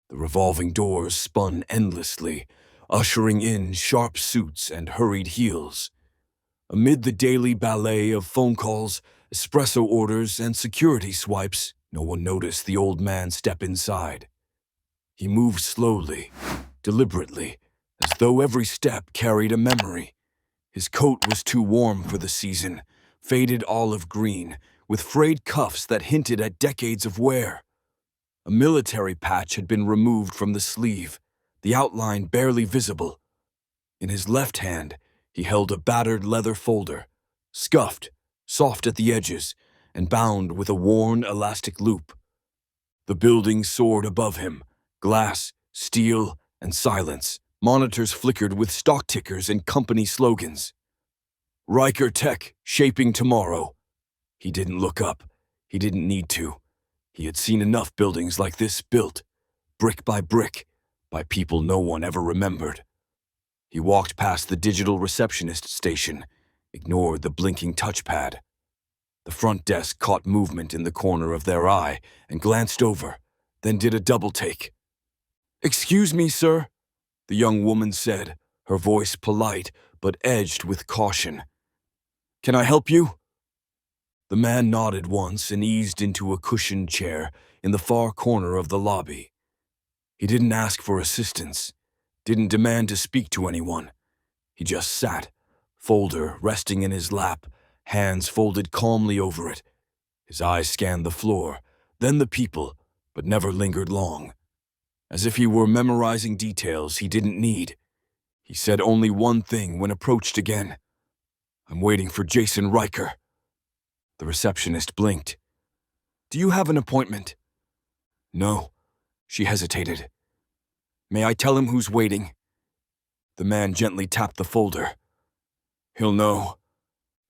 The revolving doors spun endlessly, ushering in sharp suits and hurried heels. Amid the daily ballet of phone calls, espresso orders, and security swipes, no one noticed the old man step inside. He moved slowly, deliberately, as though every step carried a memory. His coat was too warm for the season, faded olive green, with frayed cuffs that hinted at decades of wear. A military patch had been removed from the sleeve, the outline barely visible. In his left hand, he held a battered leather folder, scuffed, soft at the edges, and bound with a worn elastic loop. The building soared above him, glass, steel, and silence. Monitors flickered with stock tickers and company slogans. Riker Tech, shaping tomorrow. He didn't look up. He didn't need to. He had seen enough buildings like this built, brick, by people no one ever remembered. He walked past the digital receptionist station, ignored the blinking touchpad. The front desk caught movement in the corner of their eye and glanced over, then did a double take. "Excuse me, sir," the young woman said, her voice polite but edged with caution. "Can I help you?" The man nodded once and eased into a cushioned chair in the far corner of the lobby. He didn't ask for assistance, didn't demand to speak to anyone. He just sat, folder resting in his lap, hands folded calmly over it. His eyes scanned the floor, then the people, but never lingered long. As if he were memorizing details he didn't need. He said only one thing when approached again. "I'm waiting for Jason Riker." The receptionist blinked. "Do you have an appointment?" "No." She hesitated. "May I tell him who's waiting?" The man gently tapped the folder. "He'll know."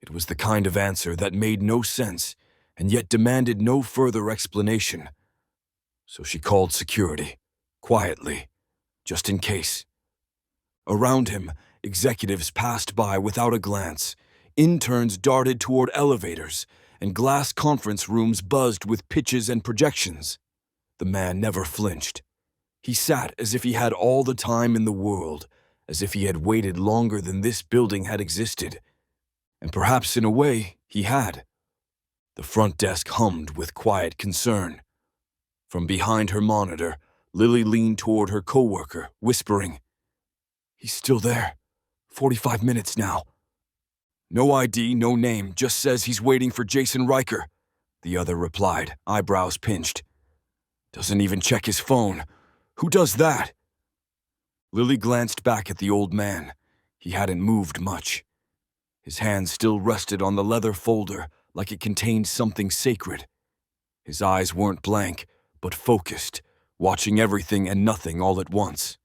It was the kind of answer that made no sense and yet demanded no further explanation. So she called security, quietly, just in case. Around him, executives passed by without a glance. Interns darted toward elevators, and glass conference rooms buzzed with pitches and projections. The man never flinched. He sat as if he had all the time in the world, as if he had waited longer than this building had existed. And perhaps in a way, he had. The front desk hummed with quiet concern. From behind her monitor, Lily leaned toward her coworker, whispering, "He's still there. 45 minutes now." "No ID, no name, just says he's waiting for Jason Riker," the other replied, eyebrows pinched. "Doesn't even check his phone. Who does that?" Lily glanced back at the old man. He hadn't moved much. His hand still rested on the leather folder like it contained something sacred. His eyes weren't blank, but focused, watching everything and nothing all at once.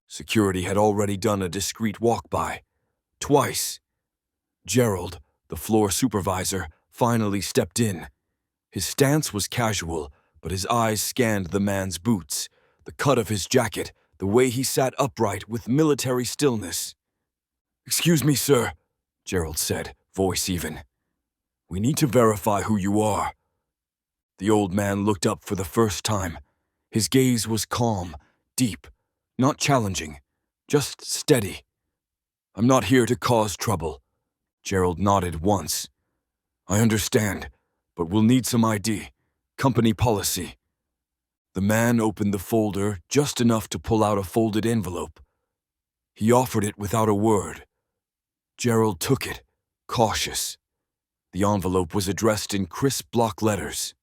Security had already done a discreet walk-by. Twice. Gerald, the floor supervisor, finally stepped in. His stance was casual, but his eyes scanned the man's boots, the cut of his jacket, the way he sat upright with military stillness. "Excuse me, sir," Gerald said, voice even. "We need to verify who you are." The old man looked up for the first time. His gaze was calm, deep, not challenging, just steady. "I'm not here to cause trouble." Gerald nodded once. "I understand, but we'll need some ID, company policy." The man opened the folder just enough to pull out a folded envelope. He offered it without a word. Gerald took it, cautious. The envelope was addressed in crisp block letters.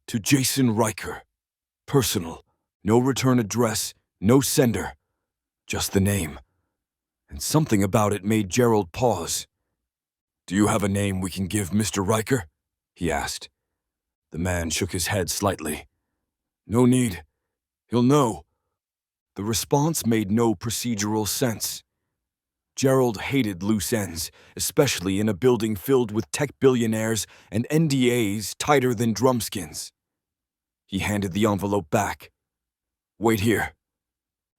To Jason Riker. Personal. No return address, no sender. Just the name. And something about it made Gerald pause. "Do you have a name we can give Mr. Riker?" he asked. The man shook his head slightly. "No need. He'll know." The response made no procedural sense. Gerald hated loose ends, especially in a building filled with tech billionaires and NDAs tighter than drumskins. He handed the envelope back. "Wait here."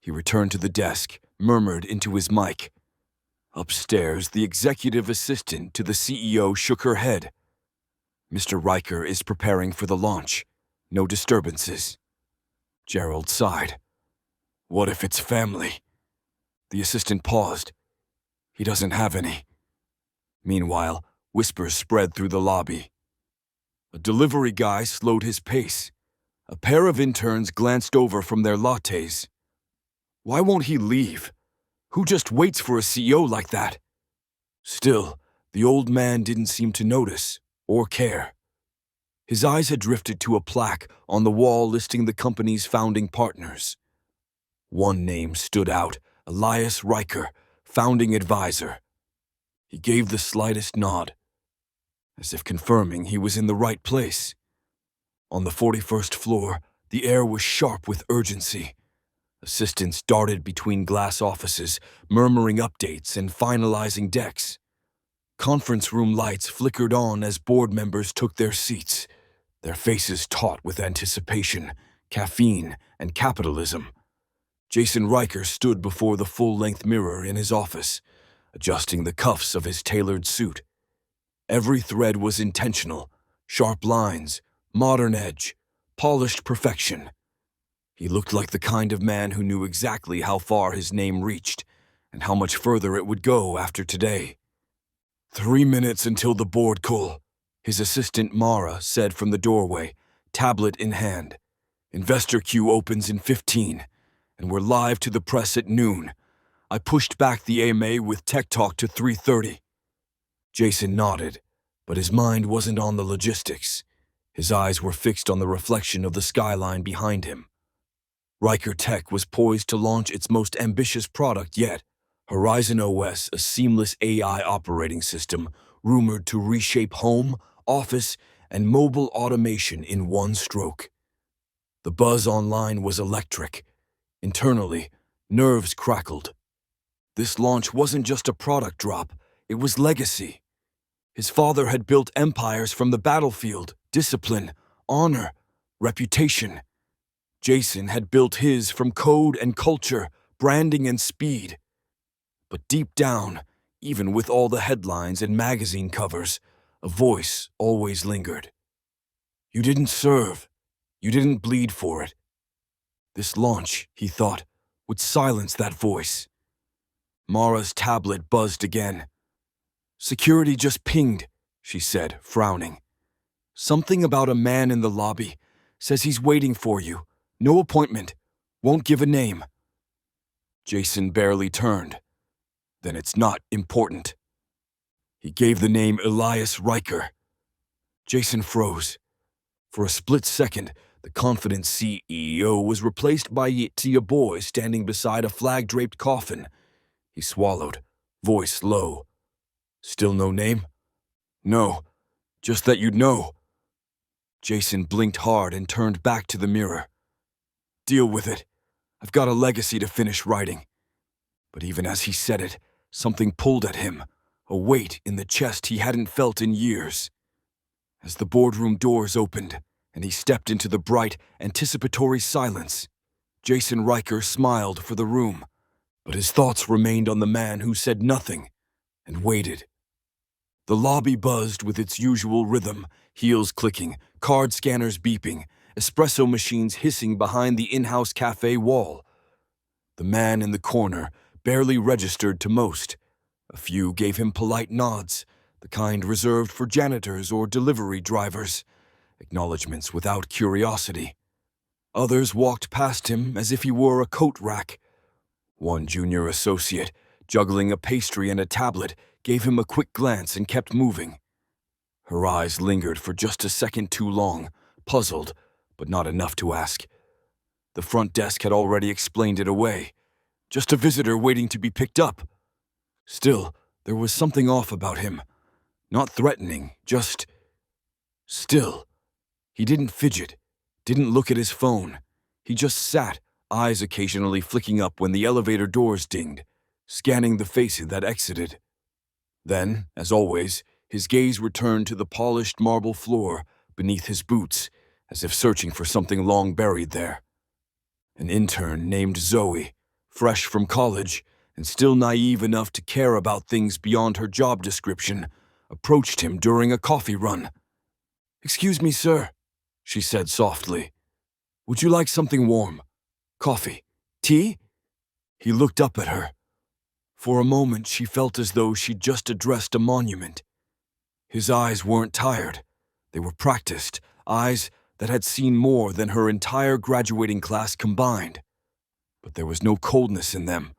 He returned to the desk, murmured into his mic. Upstairs, the executive assistant to the CEO shook her head. "Mr. Riker is preparing for the launch. No disturbances." Gerald sighed. What if it's family? The assistant paused. He doesn't have any. Meanwhile, whispers spread through the lobby. A delivery guy slowed his pace. A pair of interns glanced over from their lattes. Why won't he leave? Who just waits for a CEO like that? Still, the old man didn't seem to notice or care. His eyes had drifted to a plaque on the wall listing the company's founding partners. One name stood out, Elias Riker, founding advisor. He gave the slightest nod, as if confirming he was in the right place. On the 41st floor, the air was sharp with urgency. Assistants darted between glass offices, murmuring updates and finalizing decks. Conference room lights flickered on as board members took their seats, their faces taut with anticipation, caffeine, and capitalism. Jason Riker stood before the full-length mirror in his office, adjusting the cuffs of his tailored suit. Every thread was intentional, sharp lines, modern edge, polished perfection. He looked like the kind of man who knew exactly how far his name reached and how much further it would go after today. 3 minutes until the board call, his assistant Mara said from the doorway, tablet in hand. Investor queue opens in 15, and we're live to the press at noon. I pushed back the AMA with Tech Talk to 3:30. Jason nodded, but his mind wasn't on the logistics. His eyes were fixed on the reflection of the skyline behind him. Riker Tech was poised to launch its most ambitious product yet, Horizon OS, a seamless AI operating system rumored to reshape home, office, and mobile automation in one stroke. The buzz online was electric. Internally, nerves crackled. This launch wasn't just a product drop, it was legacy. His father had built empires from the battlefield, discipline, honor, reputation. Jason had built his from code and culture, branding and speed. But deep down, even with all the headlines and magazine covers, a voice always lingered. You didn't serve. You didn't bleed for it. This launch, he thought, would silence that voice. Mara's tablet buzzed again. Security just pinged, she said, frowning. Something about a man in the lobby. Says he's waiting for you. No appointment. Won't give a name. Jason barely turned. Then it's not important. He gave the name Elias Riker. Jason froze. For a split second, the confident CEO was replaced by a boy standing beside a flag-draped coffin. He swallowed, voice low. Still no name? No, just that you'd know. Jason blinked hard and turned back to the mirror. Deal with it. I've got a legacy to finish writing. But even as he said it, something pulled at him, a weight in the chest he hadn't felt in years. As the boardroom doors opened, and he stepped into the bright, anticipatory silence, Jason Riker smiled for the room, but his thoughts remained on the man who said nothing and waited. The lobby buzzed with its usual rhythm, heels clicking, card scanners beeping, espresso machines hissing behind the in-house cafe wall. The man in the corner barely registered to most. A few gave him polite nods, the kind reserved for janitors or delivery drivers, acknowledgments without curiosity. Others walked past him as if he were a coat rack. One junior associate, juggling a pastry and a tablet, gave him a quick glance and kept moving. Her eyes lingered for just a second too long, puzzled, but not enough to ask. The front desk had already explained it away. Just a visitor waiting to be picked up. Still, there was something off about him. Not threatening, just still. He didn't fidget, didn't look at his phone. He just sat, eyes occasionally flicking up when the elevator doors dinged, scanning the faces that exited. Then, as always, his gaze returned to the polished marble floor beneath his boots, as if searching for something long buried there. An intern named Zoe, fresh from college and still naive enough to care about things beyond her job description, approached him during a coffee run. "Excuse me, sir," she said softly. Would you like something warm? Coffee? Tea? He looked up at her. For a moment, she felt as though she'd just addressed a monument. His eyes weren't tired. They were practiced, eyes that had seen more than her entire graduating class combined. But there was no coldness in them.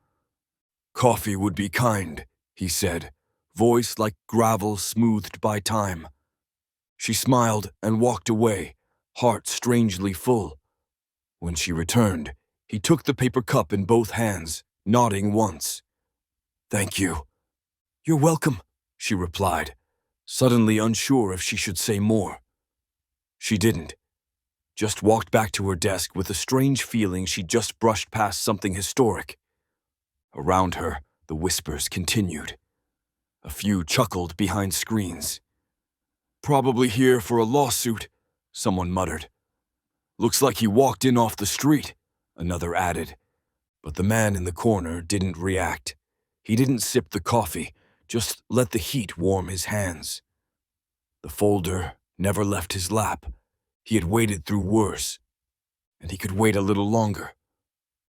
Coffee would be kind, he said, voice like gravel smoothed by time. She smiled and walked away, heart strangely full. When she returned, he took the paper cup in both hands, nodding once. Thank you. You're welcome, she replied, suddenly unsure if she should say more. She didn't. Just walked back to her desk with a strange feeling she'd just brushed past something historic. Around her, the whispers continued. A few chuckled behind screens. Probably here for a lawsuit, someone muttered. Looks like he walked in off the street, another added. But the man in the corner didn't react. He didn't sip the coffee, just let the heat warm his hands. The folder never left his lap. He had waited through worse, and he could wait a little longer.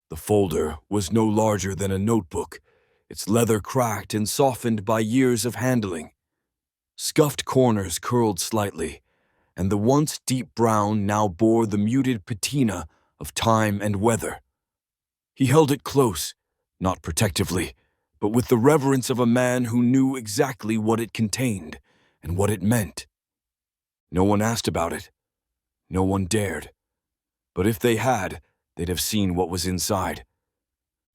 The folder was no larger than a notebook, its leather cracked and softened by years of handling. Scuffed corners curled slightly, and the once deep brown now bore the muted patina of time and weather. He held it close, not protectively, but with the reverence of a man who knew exactly what it contained and what it meant. No one asked about it. No one dared. But if they had, they'd have seen what was inside.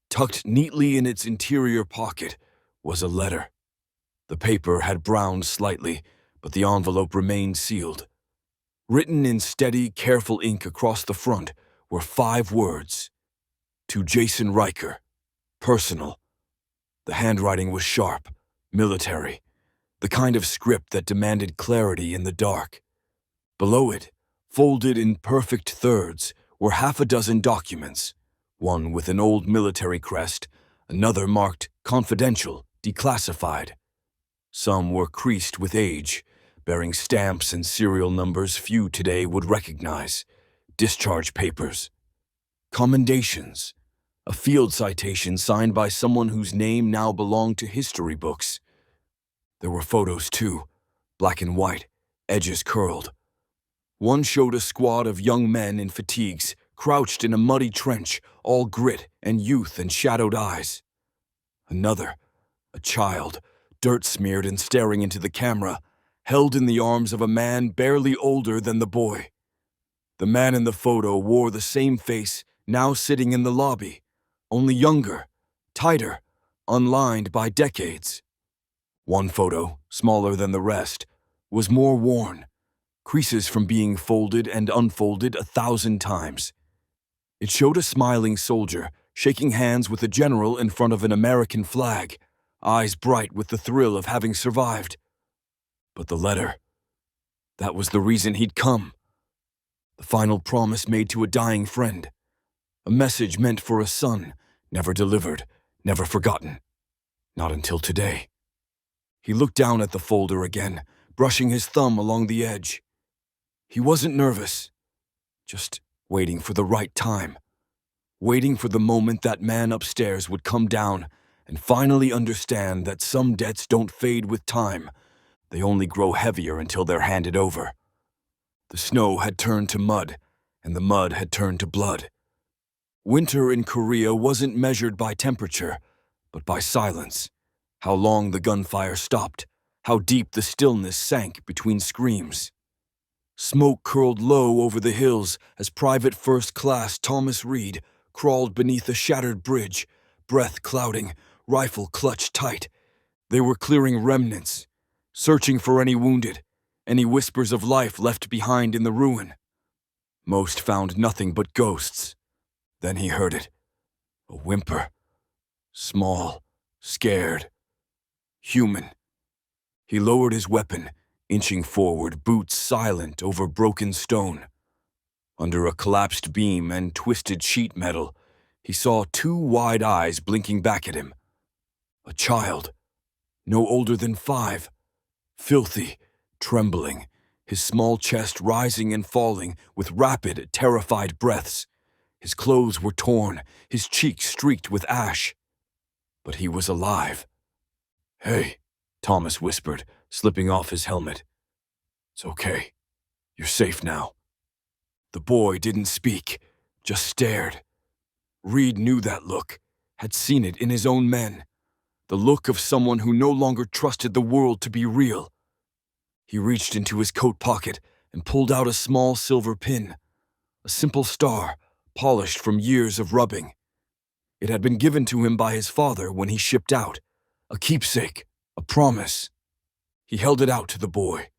Tucked neatly in its interior pocket was a letter. The paper had browned slightly, but the envelope remained sealed. Written in steady, careful ink across the front were 5 words. To Jason Riker. Personal. The handwriting was sharp, military, the kind of script that demanded clarity in the dark. Below it, folded in perfect thirds, were 6 documents, one with an old military crest, another marked confidential, declassified. Some were creased with age, bearing stamps and serial numbers few today would recognize, discharge papers, commendations, a field citation signed by someone whose name now belonged to history books. There were photos too, black and white, edges curled. One showed a squad of young men in fatigues, crouched in a muddy trench, all grit and youth and shadowed eyes. Another, a child, dirt-smeared and staring into the camera, held in the arms of a man barely older than the boy. The man in the photo wore the same face, now sitting in the lobby, only younger, tighter, unlined by decades. One photo, smaller than the rest, was more worn, creases from being folded and unfolded 1,000 times. It showed a smiling soldier shaking hands with a general in front of an American flag, eyes bright with the thrill of having survived. But the letter, that was the reason he'd come. The final promise made to a dying friend. A message meant for a son, never delivered, never forgotten. Not until today. He looked down at the folder again, brushing his thumb along the edge. He wasn't nervous, just waiting for the right time. Waiting for the moment that man upstairs would come down and finally understand that some debts don't fade with time. They only grow heavier until they're handed over. The snow had turned to mud, and the mud had turned to blood. Winter in Korea wasn't measured by temperature, but by silence. How long the gunfire stopped, how deep the stillness sank between screams. Smoke curled low over the hills as Private First Class Thomas Reed crawled beneath a shattered bridge, breath clouding, rifle clutched tight. They were clearing remnants, searching for any wounded, any whispers of life left behind in the ruin. Most found nothing but ghosts. Then he heard it, a whimper, small, scared, human. He lowered his weapon, inching forward, boots silent over broken stone. Under a collapsed beam and twisted sheet metal, he saw 2 wide eyes blinking back at him. A child, no older than 5, filthy, trembling, his small chest rising and falling with rapid, terrified breaths. His clothes were torn, his cheeks streaked with ash. But he was alive. "Hey," Thomas whispered, slipping off his helmet. "It's okay. You're safe now." The boy didn't speak, just stared. Reed knew that look, had seen it in his own men. The look of someone who no longer trusted the world to be real. He reached into his coat pocket and pulled out a small silver pin, a simple star, polished from years of rubbing. It had been given to him by his father when he shipped out, a keepsake, a promise. He held it out to the boy.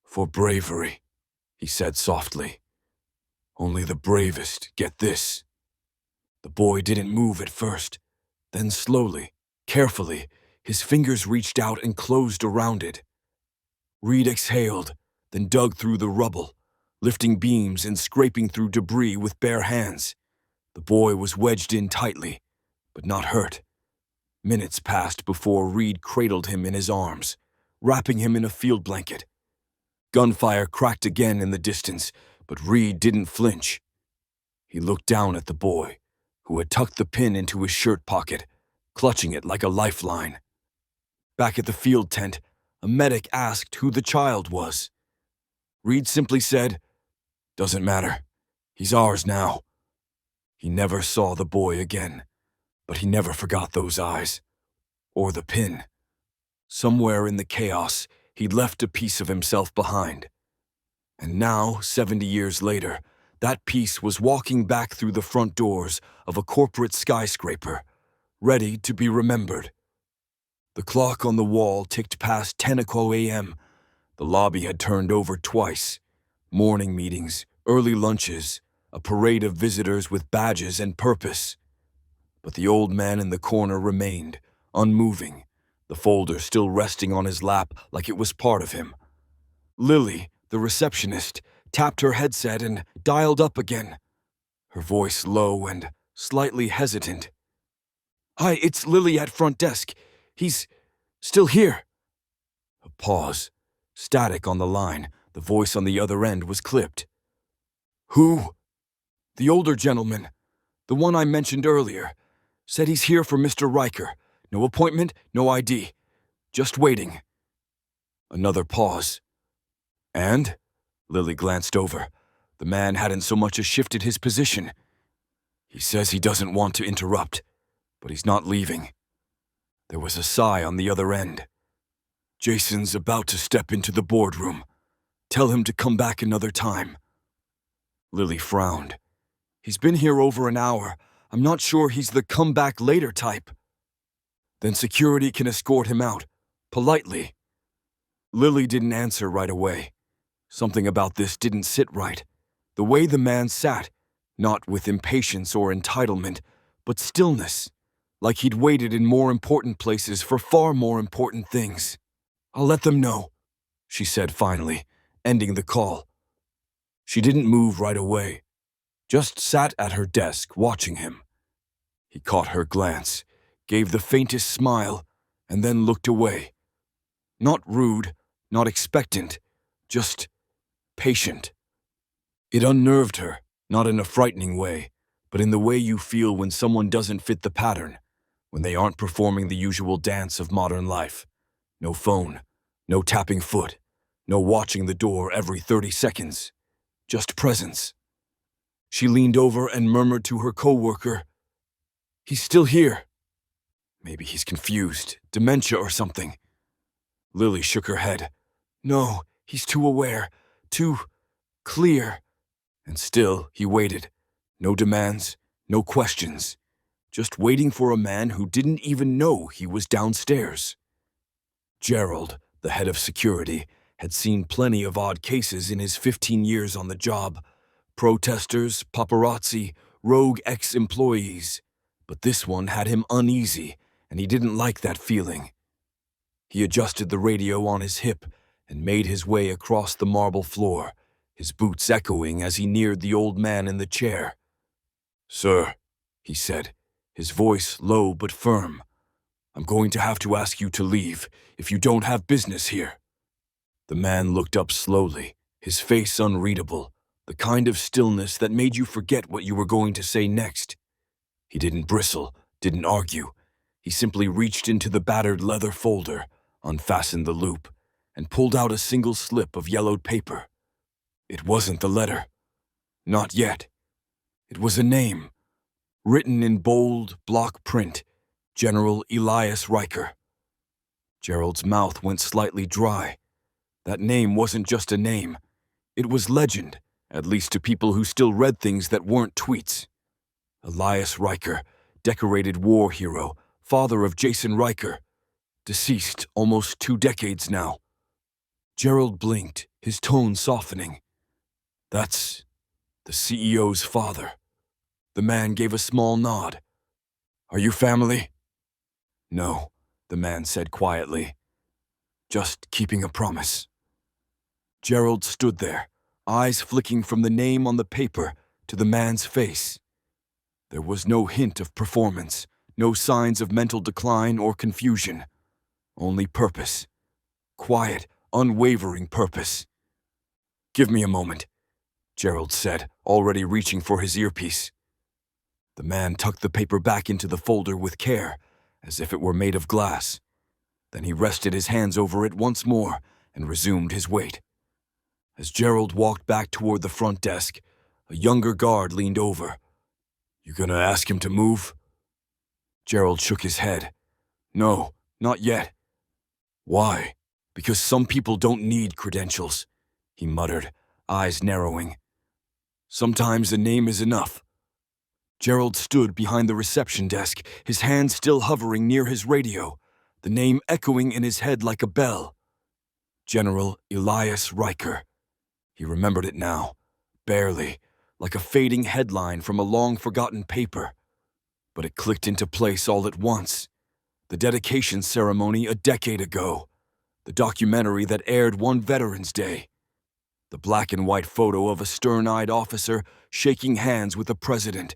"For bravery," he said softly. "Only the bravest get this." The boy didn't move at first. Then slowly, carefully, his fingers reached out and closed around it. Reed exhaled, then dug through the rubble, lifting beams and scraping through debris with bare hands. The boy was wedged in tightly, but not hurt. Minutes passed before Reed cradled him in his arms, wrapping him in a field blanket. Gunfire cracked again in the distance, but Reed didn't flinch. He looked down at the boy, who had tucked the pin into his shirt pocket, clutching it like a lifeline. Back at the field tent, a medic asked who the child was. Reed simply said, "Doesn't matter. He's ours now." He never saw the boy again, but he never forgot those eyes. Or the pin. Somewhere in the chaos, he'd left a piece of himself behind. And now, 70 years later, that piece was walking back through the front doors of a corporate skyscraper, ready to be remembered. The clock on the wall ticked past 10 o'clock a.m. The lobby had turned over twice. Morning meetings, early lunches, a parade of visitors with badges and purpose. But the old man in the corner remained, unmoving, the folder still resting on his lap like it was part of him. Lily, the receptionist, tapped her headset and dialed up again, her voice low and slightly hesitant. "Hi, it's Lily at front desk. He's still here." A pause. Static on the line. The voice on the other end was clipped. "Who?" "The older gentleman. The one I mentioned earlier. Said he's here for Mr. Riker. No appointment, no ID. Just waiting." Another pause. "And?" Lily glanced over. The man hadn't so much as shifted his position. "He says he doesn't want to interrupt, but he's not leaving." There was a sigh on the other end. "Jason's about to step into the boardroom. Tell him to come back another time." Lily frowned. "He's been here over an hour. I'm not sure he's the come back later type." "Then security can escort him out, politely." Lily didn't answer right away. Something about this didn't sit right. The way the man sat, not with impatience or entitlement, but stillness, like he'd waited in more important places for far more important things. "I'll let them know," she said finally, ending the call. She didn't move right away, just sat at her desk watching him. He caught her glance, gave the faintest smile, and then looked away. Not rude, not expectant, just patient. It unnerved her, not in a frightening way, but in the way you feel when someone doesn't fit the pattern, when they aren't performing the usual dance of modern life. No phone, no tapping foot, no watching the door every 30 seconds. Just presence. She leaned over and murmured to her coworker, "He's still here." Maybe he's confused, dementia or something. Lily shook her head. "No, he's too aware, too clear." And still he waited. No demands, no questions. Just waiting for a man who didn't even know he was downstairs. Gerald, the head of security, had seen plenty of odd cases in his 15 years on the job. Protesters, paparazzi, rogue ex-employees. But this one had him uneasy, and he didn't like that feeling. He adjusted the radio on his hip and made his way across the marble floor, his boots echoing as he neared the old man in the chair. "Sir," he said, his voice low but firm, "I'm going to have to ask you to leave if you don't have business here." The man looked up slowly, his face unreadable, the kind of stillness that made you forget what you were going to say next. He didn't bristle, didn't argue. He simply reached into the battered leather folder, unfastened the loop, and pulled out a single slip of yellowed paper. It wasn't the letter. Not yet. It was a name, written in bold, block print, General Elias Riker. Gerald's mouth went slightly dry. That name wasn't just a name. It was legend, at least to people who still read things that weren't tweets. Elias Riker, decorated war hero, father of Jason Riker, deceased almost 2 decades now. Gerald blinked, his tone softening. That's the CEO's father. The man gave a small nod. Are you family? No, the man said quietly. Just keeping a promise. Gerald stood there, eyes flicking from the name on the paper to the man's face. There was no hint of performance, no signs of mental decline or confusion. Only purpose. Quiet, unwavering purpose. Give me a moment, Gerald said, already reaching for his earpiece. The man tucked the paper back into the folder with care, as if it were made of glass. Then he rested his hands over it once more and resumed his wait. As Gerald walked back toward the front desk, a younger guard leaned over. You gonna ask him to move? Gerald shook his head. No, not yet. Why? Because some people don't need credentials, he muttered, eyes narrowing. Sometimes a name is enough. Gerald stood behind the reception desk, his hand still hovering near his radio, the name echoing in his head like a bell. General Elias Riker. He remembered it now, barely, like a fading headline from a long-forgotten paper. But it clicked into place all at once. The dedication ceremony a decade ago. The documentary that aired one Veterans Day. The black-and-white photo of a stern-eyed officer shaking hands with the president.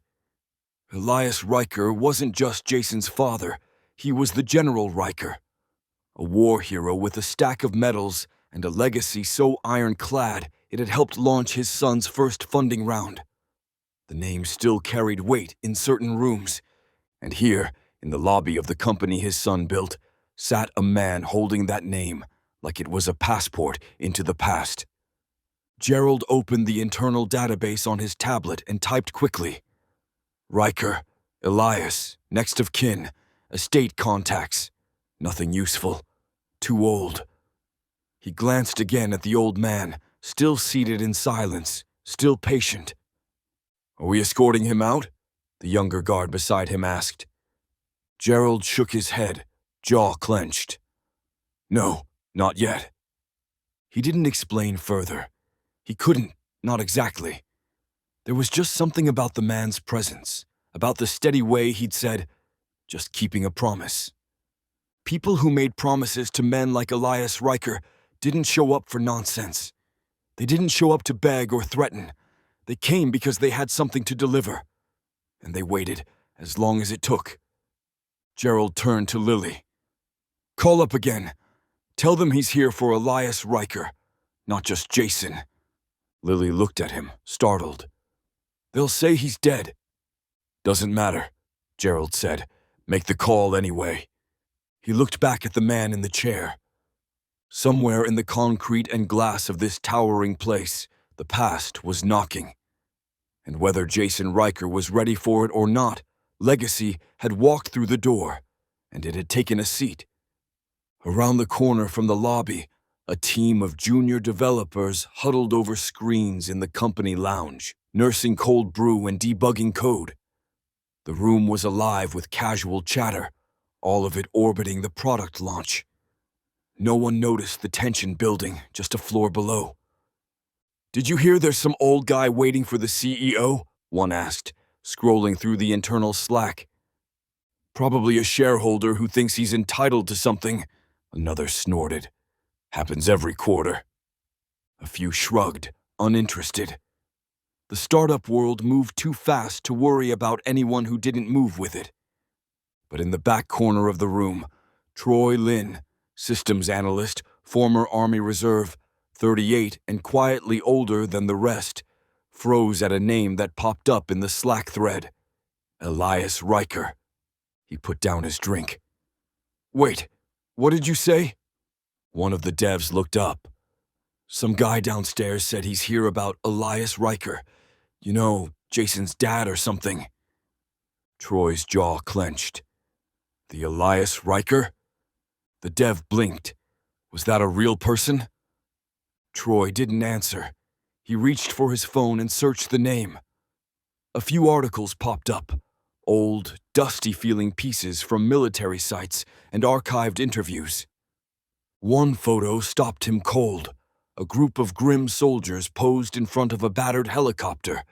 Elias Riker wasn't just Jason's father. He was the General Riker. A war hero with a stack of medals and a legacy so ironclad it had helped launch his son's first funding round. The name still carried weight in certain rooms, and here, in the lobby of the company his son built, sat a man holding that name like it was a passport into the past. Gerald opened the internal database on his tablet and typed quickly. Riker, Elias, next of kin, estate contacts. Nothing useful. Too old. He glanced again at the old man, still seated in silence, still patient. Are we escorting him out? The younger guard beside him asked. Gerald shook his head, jaw clenched. No, not yet. He didn't explain further. He couldn't, not exactly. There was just something about the man's presence, about the steady way he'd said, just keeping a promise. People who made promises to men like Elias Riker didn't show up for nonsense. They didn't show up to beg or threaten. They came because they had something to deliver. And they waited as long as it took. Gerald turned to Lily. Call up again. Tell them he's here for Elias Riker, not just Jason. Lily looked at him, startled. They'll say he's dead. Doesn't matter, Gerald said. Make the call anyway. He looked back at the man in the chair. Somewhere in the concrete and glass of this towering place, the past was knocking. And whether Jason Riker was ready for it or not, Legacy had walked through the door, and it had taken a seat. Around the corner from the lobby, a team of junior developers huddled over screens in the company lounge, nursing cold brew and debugging code. The room was alive with casual chatter, all of it orbiting the product launch. No one noticed the tension building just a floor below. Did you hear there's some old guy waiting for the CEO? One asked, scrolling through the internal Slack. Probably a shareholder who thinks he's entitled to something, another snorted. Happens every quarter. A few shrugged, uninterested. The startup world moved too fast to worry about anyone who didn't move with it. But in the back corner of the room, Troy Lynn, systems analyst, former Army Reserve, 38 and quietly older than the rest, froze at a name that popped up in the Slack thread. Elias Riker. He put down his drink. Wait, what did you say? One of the devs looked up. Some guy downstairs said he's here about Elias Riker. You know, Jason's dad or something. Troy's jaw clenched. The Elias Riker? The dev blinked. Was that a real person? Troy didn't answer. He reached for his phone and searched the name. A few articles popped up. Old, dusty-feeling pieces from military sites and archived interviews. One photo stopped him cold. A group of grim soldiers posed in front of a battered helicopter.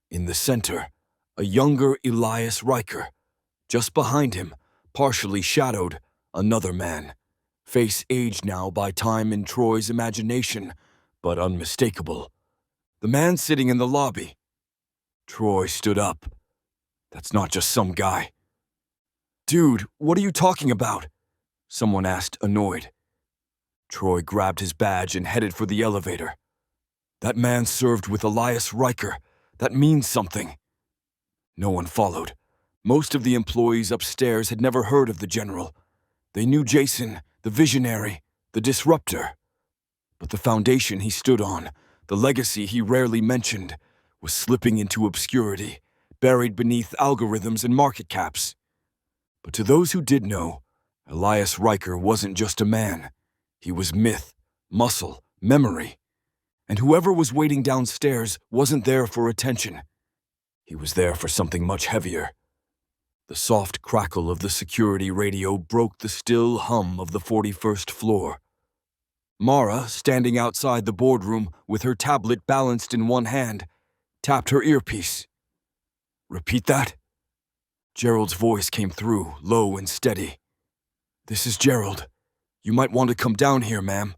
In the center, a younger Elias Riker. Just behind him, partially shadowed, another man. Face aged now by time in Troy's imagination, but unmistakable. The man sitting in the lobby. Troy stood up. That's not just some guy. Dude, what are you talking about? Someone asked, annoyed. Troy grabbed his badge and headed for the elevator. That man served with Elias Riker. That means something. No one followed. Most of the employees upstairs had never heard of the general. They knew Jason, the visionary, the disruptor. But the foundation he stood on, the legacy he rarely mentioned, was slipping into obscurity, buried beneath algorithms and market caps. But to those who did know, Elias Riker wasn't just a man. He was myth, muscle, memory. And whoever was waiting downstairs wasn't there for attention. He was there for something much heavier. The soft crackle of the security radio broke the still hum of the 41st floor. Mara, standing outside the boardroom with her tablet balanced in one hand, tapped her earpiece. Repeat that? Gerald's voice came through, low and steady. This is Gerald. You might want to come down here, ma'am.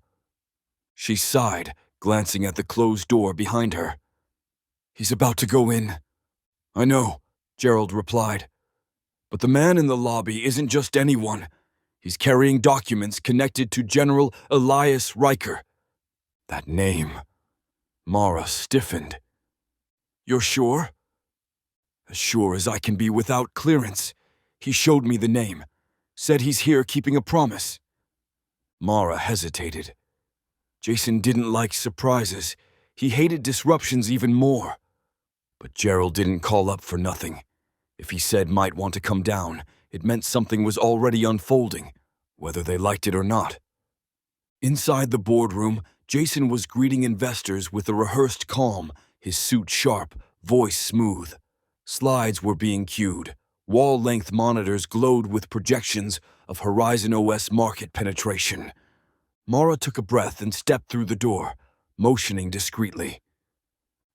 She sighed, glancing at the closed door behind her. He's about to go in. I know, Gerald replied. But the man in the lobby isn't just anyone. He's carrying documents connected to General Elias Riker. That name. Mara stiffened. You're sure? As sure as I can be without clearance. He showed me the name. Said he's here keeping a promise. Mara hesitated. Jason didn't like surprises. He hated disruptions even more. But Gerald didn't call up for nothing. If he said might want to come down, it meant something was already unfolding, whether they liked it or not. Inside the boardroom, Jason was greeting investors with a rehearsed calm, his suit sharp, voice smooth. Slides were being cued. Wall-length monitors glowed with projections of Horizon OS market penetration. Mara took a breath and stepped through the door, motioning discreetly.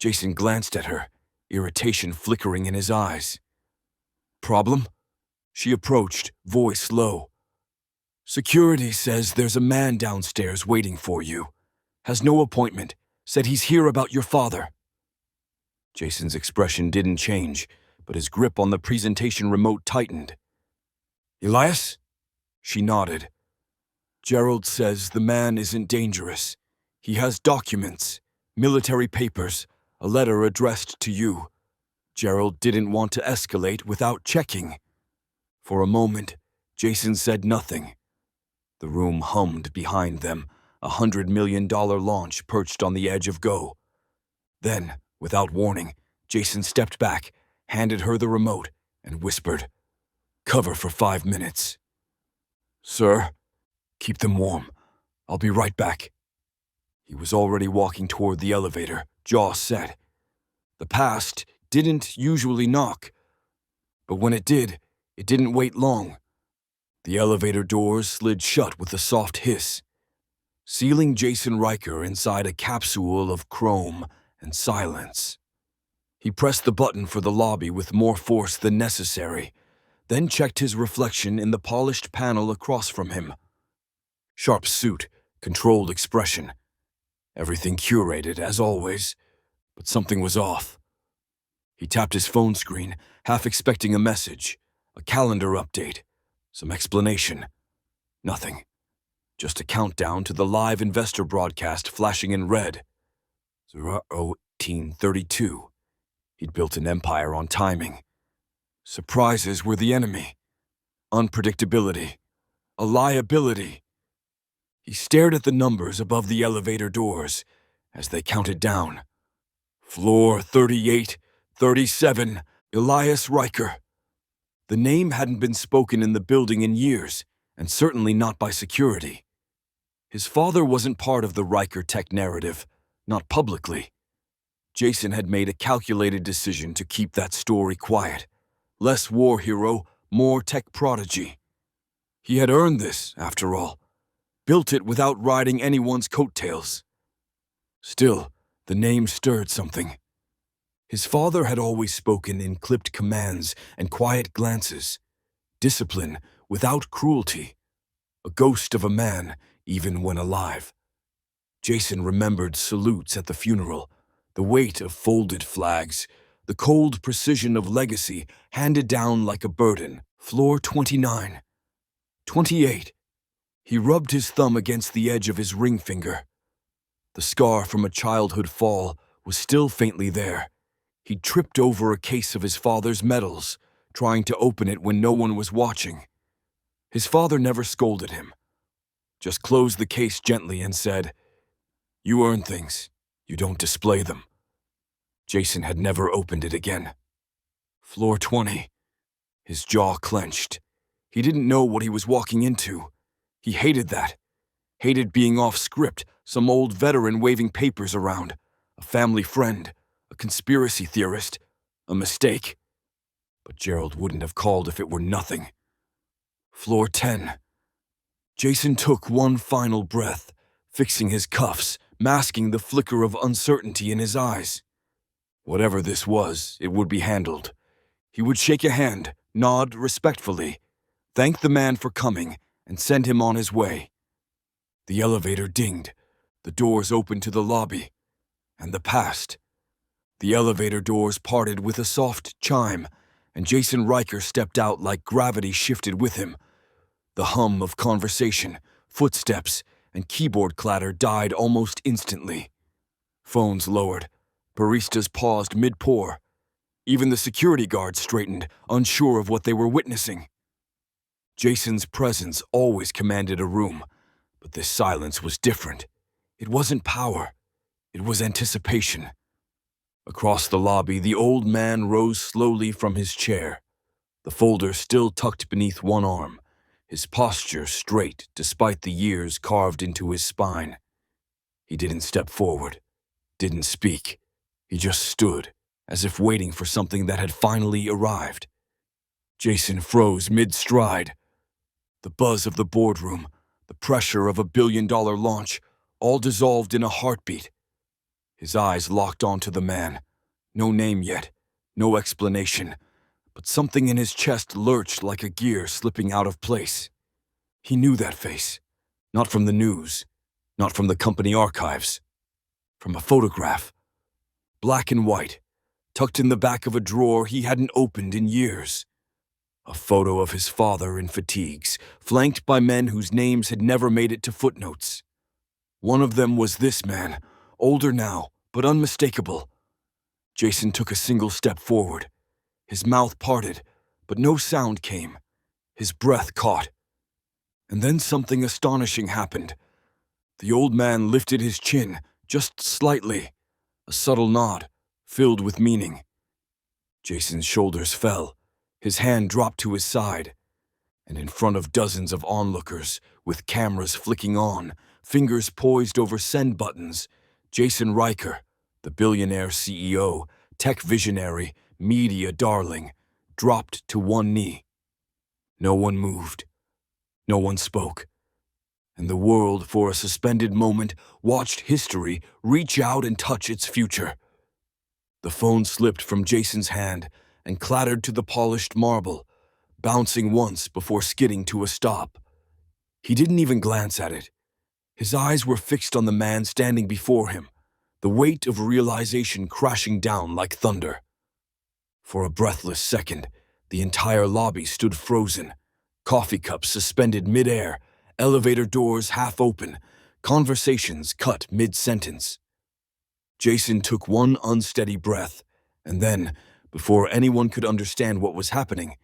Jason glanced at her, irritation flickering in his eyes. Problem? She approached, voice low. Security says there's a man downstairs waiting for you. Has no appointment. Said he's here about your father. Jason's expression didn't change, but his grip on the presentation remote tightened. Elias? She nodded. Gerald says the man isn't dangerous. He has documents, military papers, a letter addressed to you. Gerald didn't want to escalate without checking. For a moment, Jason said nothing. The room hummed behind them, $100 million launch perched on the edge of go. Then, without warning, Jason stepped back, handed her the remote, and whispered, Cover for 5 minutes. Sir, keep them warm. I'll be right back. He was already walking toward the elevator, jaw set. The past didn't usually knock, but when it didn't wait long. The elevator doors slid shut with a soft hiss, sealing Jason Riker inside a capsule of chrome and silence. He pressed the button for the lobby with more force than necessary, then checked his reflection in the polished panel across from him. Sharp suit, controlled expression. Everything curated, as always, but something was off. He tapped his phone screen, half expecting a message, a calendar update, some explanation. Nothing. Just a countdown to the live investor broadcast flashing in red. 1832. He'd built an empire on timing. Surprises were the enemy. Unpredictability. A liability. He stared at the numbers above the elevator doors as they counted down. Floor 38, 37, Elias Riker. The name hadn't been spoken in the building in years, and certainly not by security. His father wasn't part of the Riker tech narrative, not publicly. Jason had made a calculated decision to keep that story quiet. Less war hero, more tech prodigy. He had earned this, after all. Built it without riding anyone's coattails. Still, the name stirred something. His father had always spoken in clipped commands and quiet glances. Discipline without cruelty. A ghost of a man, even when alive. Jason remembered salutes at the funeral, the weight of folded flags, the cold precision of legacy handed down like a burden. Floor 29. 28. He rubbed his thumb against the edge of his ring finger. The scar from a childhood fall was still faintly there. He'd tripped over a case of his father's medals, trying to open it when no one was watching. His father never scolded him, just closed the case gently and said, "You earn things, you don't display them." Jason had never opened it again. Floor 20. His jaw clenched. He didn't know what he was walking into. He hated that. Hated being off script, some old veteran waving papers around, a family friend, a conspiracy theorist, a mistake. But Gerald wouldn't have called if it were nothing. Floor 10. Jason took one final breath, fixing his cuffs, masking the flicker of uncertainty in his eyes. Whatever this was, it would be handled. He would shake a hand, nod respectfully, thank the man for coming, and send him on his way. The elevator dinged. The doors opened to the lobby. And the past. The elevator doors parted with a soft chime, and Jason Riker stepped out like gravity shifted with him. The hum of conversation, footsteps, and keyboard clatter died almost instantly. Phones lowered. Baristas paused mid-pour. Even the security guards straightened, unsure of what they were witnessing. Jason's presence always commanded a room, but this silence was different. It wasn't power. It was anticipation. Across the lobby, the old man rose slowly from his chair, the folder still tucked beneath one arm, his posture straight despite the years carved into his spine. He didn't step forward, didn't speak. He just stood, as if waiting for something that had finally arrived. Jason froze mid-stride. The buzz of the boardroom, the pressure of a billion-dollar launch, all dissolved in a heartbeat. His eyes locked onto the man. No name yet, no explanation, but something in his chest lurched like a gear slipping out of place. He knew that face, not from the news, not from the company archives, from a photograph. Black and white, tucked in the back of a drawer he hadn't opened in years. A photo of his father in fatigues, flanked by men whose names had never made it to footnotes. One of them was this man, older now, but unmistakable. Jason took a single step forward. His mouth parted, but no sound came. His breath caught. And then something astonishing happened. The old man lifted his chin, just slightly. A subtle nod, filled with meaning. Jason's shoulders fell. His hand dropped to his side. And in front of dozens of onlookers, with cameras flicking on, fingers poised over send buttons, Jason Riker, the billionaire CEO, tech visionary, media darling, dropped to one knee. No one moved. No one spoke. And the world, for a suspended moment, watched history reach out and touch its future. The phone slipped from Jason's hand and clattered to the polished marble, bouncing once before skidding to a stop. He didn't even glance at it. His eyes were fixed on the man standing before him, the weight of realization crashing down like thunder. For a breathless second, the entire lobby stood frozen, coffee cups suspended midair, elevator doors half open, conversations cut mid-sentence. Jason took one unsteady breath, and then, before anyone could understand what was happening,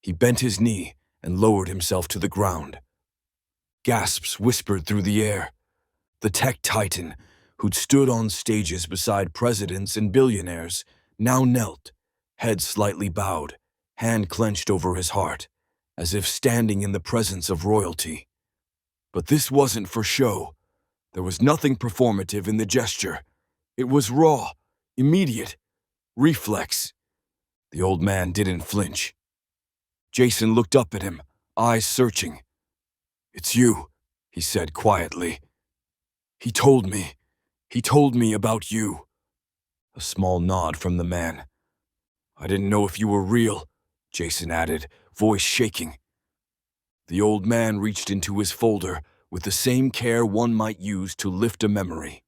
he bent his knee and lowered himself to the ground. Gasps whispered through the air. The tech titan, who'd stood on stages beside presidents and billionaires, now knelt, head slightly bowed, hand clenched over his heart, as if standing in the presence of royalty. But this wasn't for show. There was nothing performative in the gesture. It was raw, immediate, reflex. The old man didn't flinch. Jason looked up at him, eyes searching. "It's you," he said quietly. He told me about you." A small nod from the man. "I didn't know if you were real," Jason added, voice shaking. The old man reached into his folder with the same care one might use to lift a memory.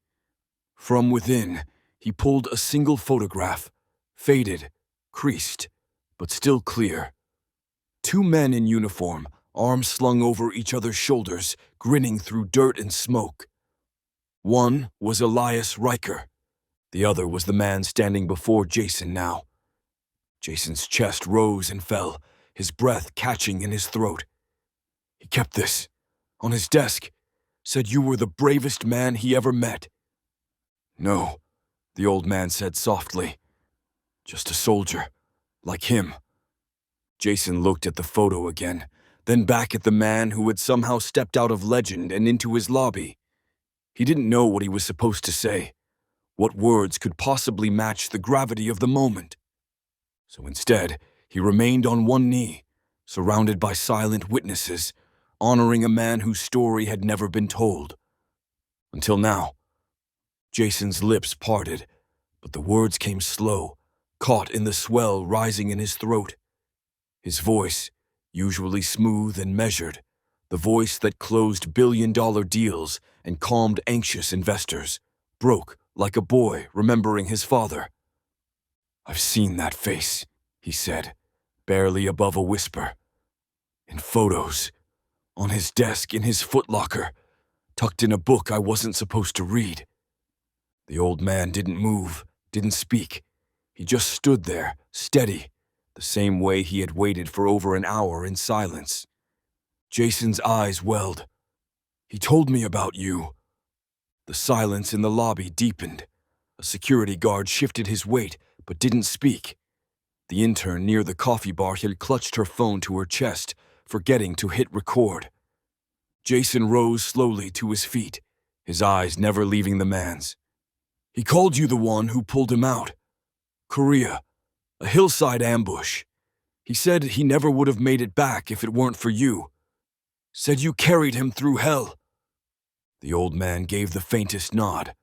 From within, he pulled a single photograph, faded, creased, but still clear. Two men in uniform, arms slung over each other's shoulders, grinning through dirt and smoke. One was Elias Riker. The other was the man standing before Jason now. Jason's chest rose and fell, his breath catching in his throat. He kept this, on his desk, said you were the bravest man he ever met. "No," the old man said softly. "Just a soldier, like him." Jason looked at the photo again, then back at the man who had somehow stepped out of legend and into his lobby. He didn't know what he was supposed to say. What words could possibly match the gravity of the moment? So instead, he remained on one knee, surrounded by silent witnesses, honoring a man whose story had never been told. Until now. Jason's lips parted, but the words came slow, caught in the swell rising in his throat. His voice, usually smooth and measured, the voice that closed billion-dollar deals and calmed anxious investors, broke like a boy remembering his father. "I've seen that face," he said, barely above a whisper. "In photos, on his desk in his footlocker, tucked in a book I wasn't supposed to read." The old man didn't move, didn't speak. He just stood there, steady, the same way he had waited for over an hour in silence. Jason's eyes welled. "He told me about you." The silence in the lobby deepened. A security guard shifted his weight, but didn't speak. The intern near the coffee bar had clutched her phone to her chest, forgetting to hit record. Jason rose slowly to his feet, his eyes never leaving the man's. "He called you the one who pulled him out. Korea, a hillside ambush. He said he never would have made it back if it weren't for you. Said you carried him through hell." The old man gave the faintest nod.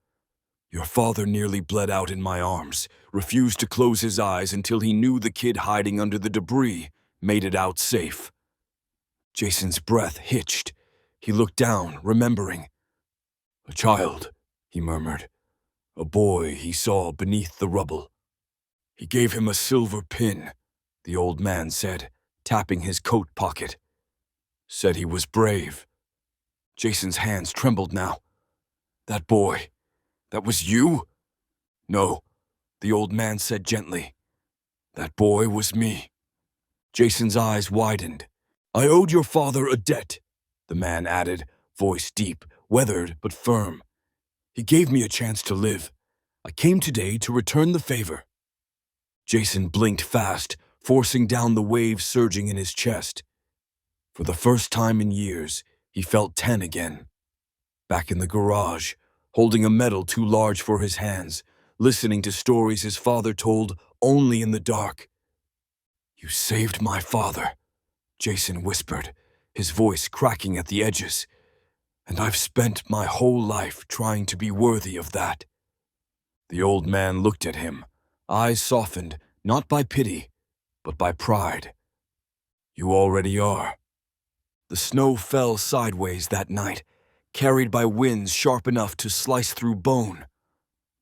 "Your father nearly bled out in my arms, refused to close his eyes until he knew the kid hiding under the debris made it out safe." Jason's breath hitched. He looked down, remembering. "A child," he murmured. "A boy he saw beneath the rubble." "He gave him a silver pin," the old man said, tapping his coat pocket. "Said he was brave." Jason's hands trembled now. "That boy, that was you?" "No," the old man said gently. "That boy was me." Jason's eyes widened. "I owed your father a debt," the man added, voice deep, weathered but firm. "He gave me a chance to live. I came today to return the favor." Jason blinked fast, forcing down the waves surging in his chest. For the first time in years, he felt 10 again. Back in the garage, holding a medal too large for his hands, listening to stories his father told only in the dark. "You saved my father," Jason whispered, his voice cracking at the edges. "And I've spent my whole life trying to be worthy of that." The old man looked at him, eyes softened, not by pity, but by pride. "You already are." The snow fell sideways that night, carried by winds sharp enough to slice through bone.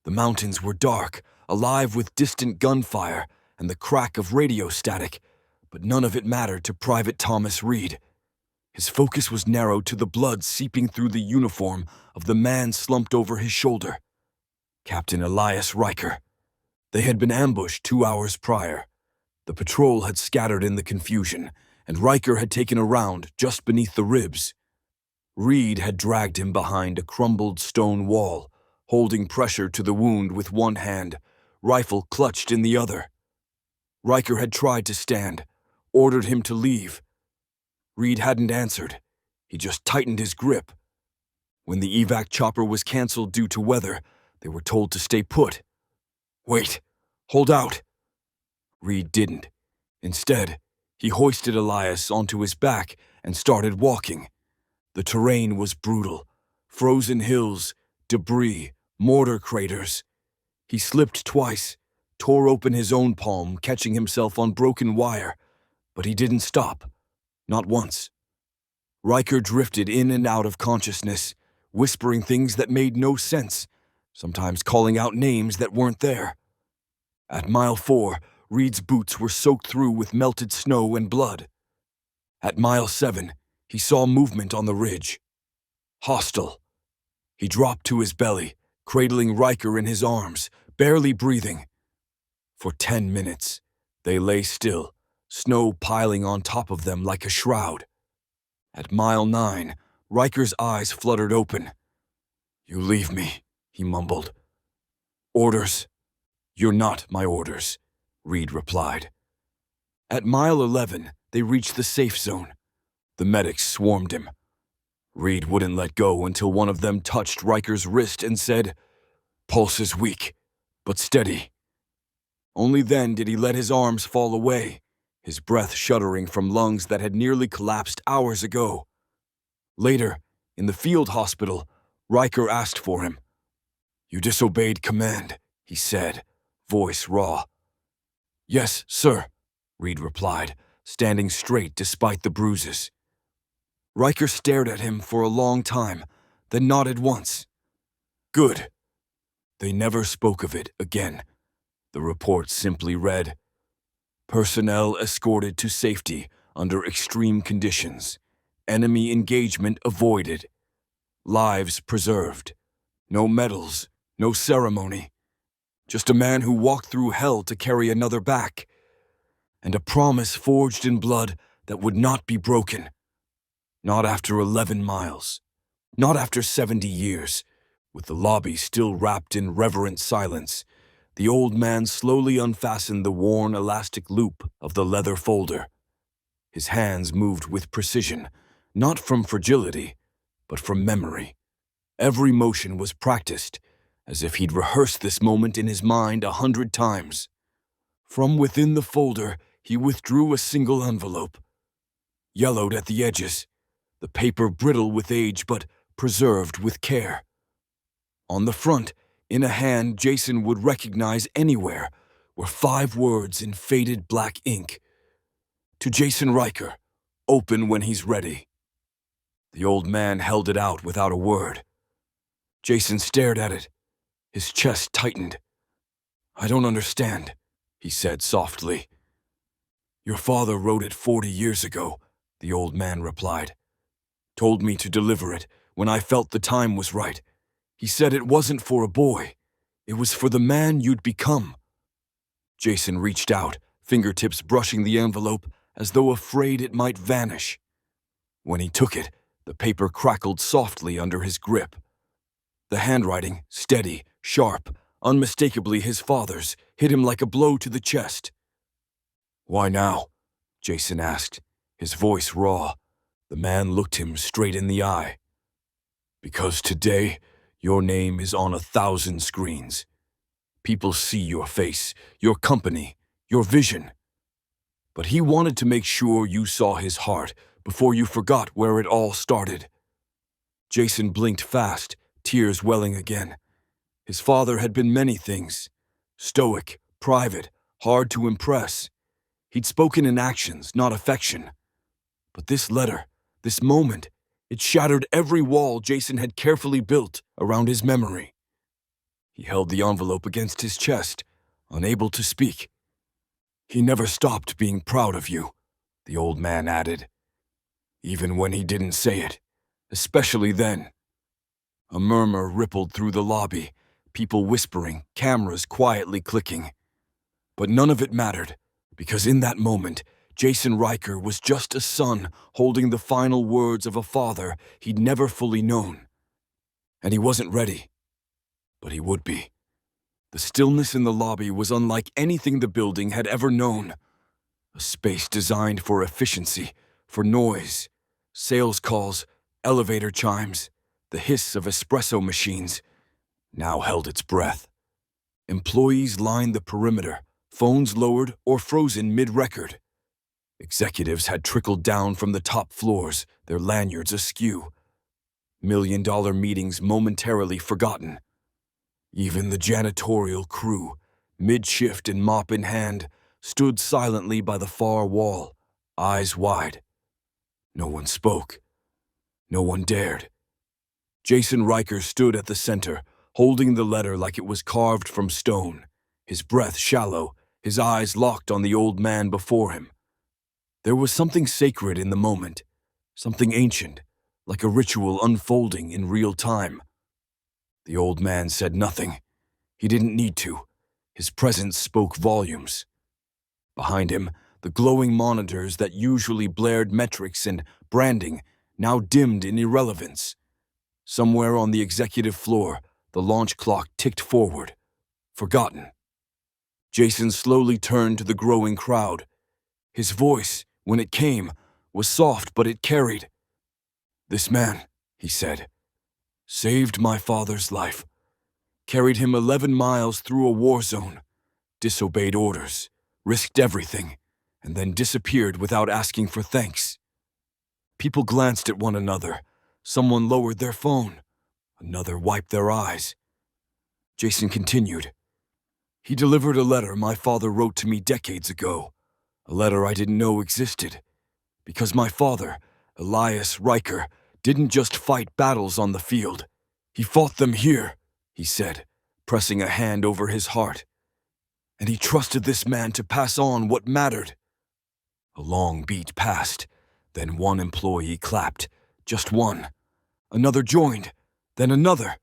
The mountains were dark, alive with distant gunfire and the crack of radio static, but none of it mattered to Private Thomas Reed. His focus was narrowed to the blood seeping through the uniform of the man slumped over his shoulder. Captain Elias Riker. They had been ambushed 2 hours prior. The patrol had scattered in the confusion, and Riker had taken a round just beneath the ribs. Reed had dragged him behind a crumbled stone wall, holding pressure to the wound with one hand, rifle clutched in the other. Riker had tried to stand, ordered him to leave. Reed hadn't answered. He just tightened his grip. When the evac chopper was canceled due to weather, they were told to stay put. Wait, hold out. Reed didn't. Instead, he hoisted Elias onto his back and started walking. The terrain was brutal. Frozen hills, debris, mortar craters. He slipped twice, tore open his own palm, catching himself on broken wire, but he didn't stop. Not once. Riker drifted in and out of consciousness, whispering things that made no sense, sometimes calling out names that weren't there. At mile 4, Reed's boots were soaked through with melted snow and blood. At mile 7, he saw movement on the ridge. Hostile. He dropped to his belly, cradling Riker in his arms, barely breathing. For 10 minutes, they lay still, snow piling on top of them like a shroud. At mile 9, Riker's eyes fluttered open. "You leave me," he mumbled. "Orders?" "You're not my orders," Reed replied. At mile 11, they reached the safe zone. The medics swarmed him. Reed wouldn't let go until one of them touched Riker's wrist and said, "Pulse is weak, but steady." Only then did he let his arms fall away, his breath shuddering from lungs that had nearly collapsed hours ago. Later, in the field hospital, Riker asked for him. "You disobeyed command," he said, voice raw. "Yes, sir," Reed replied, standing straight despite the bruises. Riker stared at him for a long time, then nodded once. "Good." They never spoke of it again. The report simply read, "Personnel escorted to safety under extreme conditions. Enemy engagement avoided. Lives preserved. No medals, no ceremony. Just a man who walked through hell to carry another back. And a promise forged in blood that would not be broken. Not after 11 miles. Not after 70 years." With the lobby still wrapped in reverent silence, the old man slowly unfastened the worn elastic loop of the leather folder. His hands moved with precision, not from fragility, but from memory. Every motion was practiced, as if he'd rehearsed this moment in his mind 100 times. From within the folder, he withdrew a single envelope. Yellowed at the edges, the paper brittle with age but preserved with care. On the front, in a hand Jason would recognize anywhere, were 5 words in faded black ink. "To Jason Riker, open when he's ready." The old man held it out without a word. Jason stared at it. His chest tightened. "I don't understand," he said softly. "Your father wrote it 40 years ago," the old man replied. "Told me to deliver it when I felt the time was right. He said it wasn't for a boy. It was for the man you'd become." Jason reached out, fingertips brushing the envelope as though afraid it might vanish. When he took it, the paper crackled softly under his grip. The handwriting, steady, sharp, unmistakably his father's, hit him like a blow to the chest. "Why now?" Jason asked, his voice raw. The man looked him straight in the eye. "Because today, your name is on 1,000 screens. People see your face, your company, your vision. But he wanted to make sure you saw his heart before you forgot where it all started." Jason blinked fast, tears welling again. His father had been many things. Stoic, private, hard to impress. He'd spoken in actions, not affection. But this letter, this moment, it shattered every wall Jason had carefully built around his memory. He held the envelope against his chest, unable to speak. "He never stopped being proud of you," the old man added. even when he didn't say it, especially then. A murmur rippled through the lobby, people whispering, cameras quietly clicking. But none of it mattered, because in that moment, Jason Riker was just a son holding the final words of a father he'd never fully known. And he wasn't ready, but he would be. The stillness in the lobby was unlike anything the building had ever known. A space designed for efficiency, for noise, sales calls, elevator chimes, the hiss of espresso machines, now held its breath. Employees lined the perimeter, phones lowered or frozen mid-record. Executives had trickled down from the top floors, their lanyards askew. $1 million meetings momentarily forgotten. Even the janitorial crew, mid-shift and mop in hand, stood silently by the far wall, eyes wide. No one spoke. No one dared. Jason Riker stood at the center, holding the letter like it was carved from stone, his breath shallow, his eyes locked on the old man before him. There was something sacred in the moment, something ancient, like a ritual unfolding in real time. The old man said nothing. He didn't need to. His presence spoke volumes. Behind him, the glowing monitors that usually blared metrics and branding now dimmed in irrelevance. Somewhere on the executive floor, the launch clock ticked forward. Forgotten. Jason slowly turned to the growing crowd. His voice, when it came, was soft, but it carried. "This man," he said, "saved my father's life. Carried him 11 miles through a war zone, disobeyed orders, risked everything, and then disappeared without asking for thanks." People glanced at one another. Someone lowered their phone. Another wiped their eyes. Jason continued. "He delivered a letter my father wrote to me decades ago, a letter I didn't know existed, because my father, Elias Riker, didn't just fight battles on the field. He fought them here," he said, pressing a hand over his heart. "And he trusted this man to pass on what mattered." A long beat passed. Then one employee clapped. Just one. Another joined. Then another.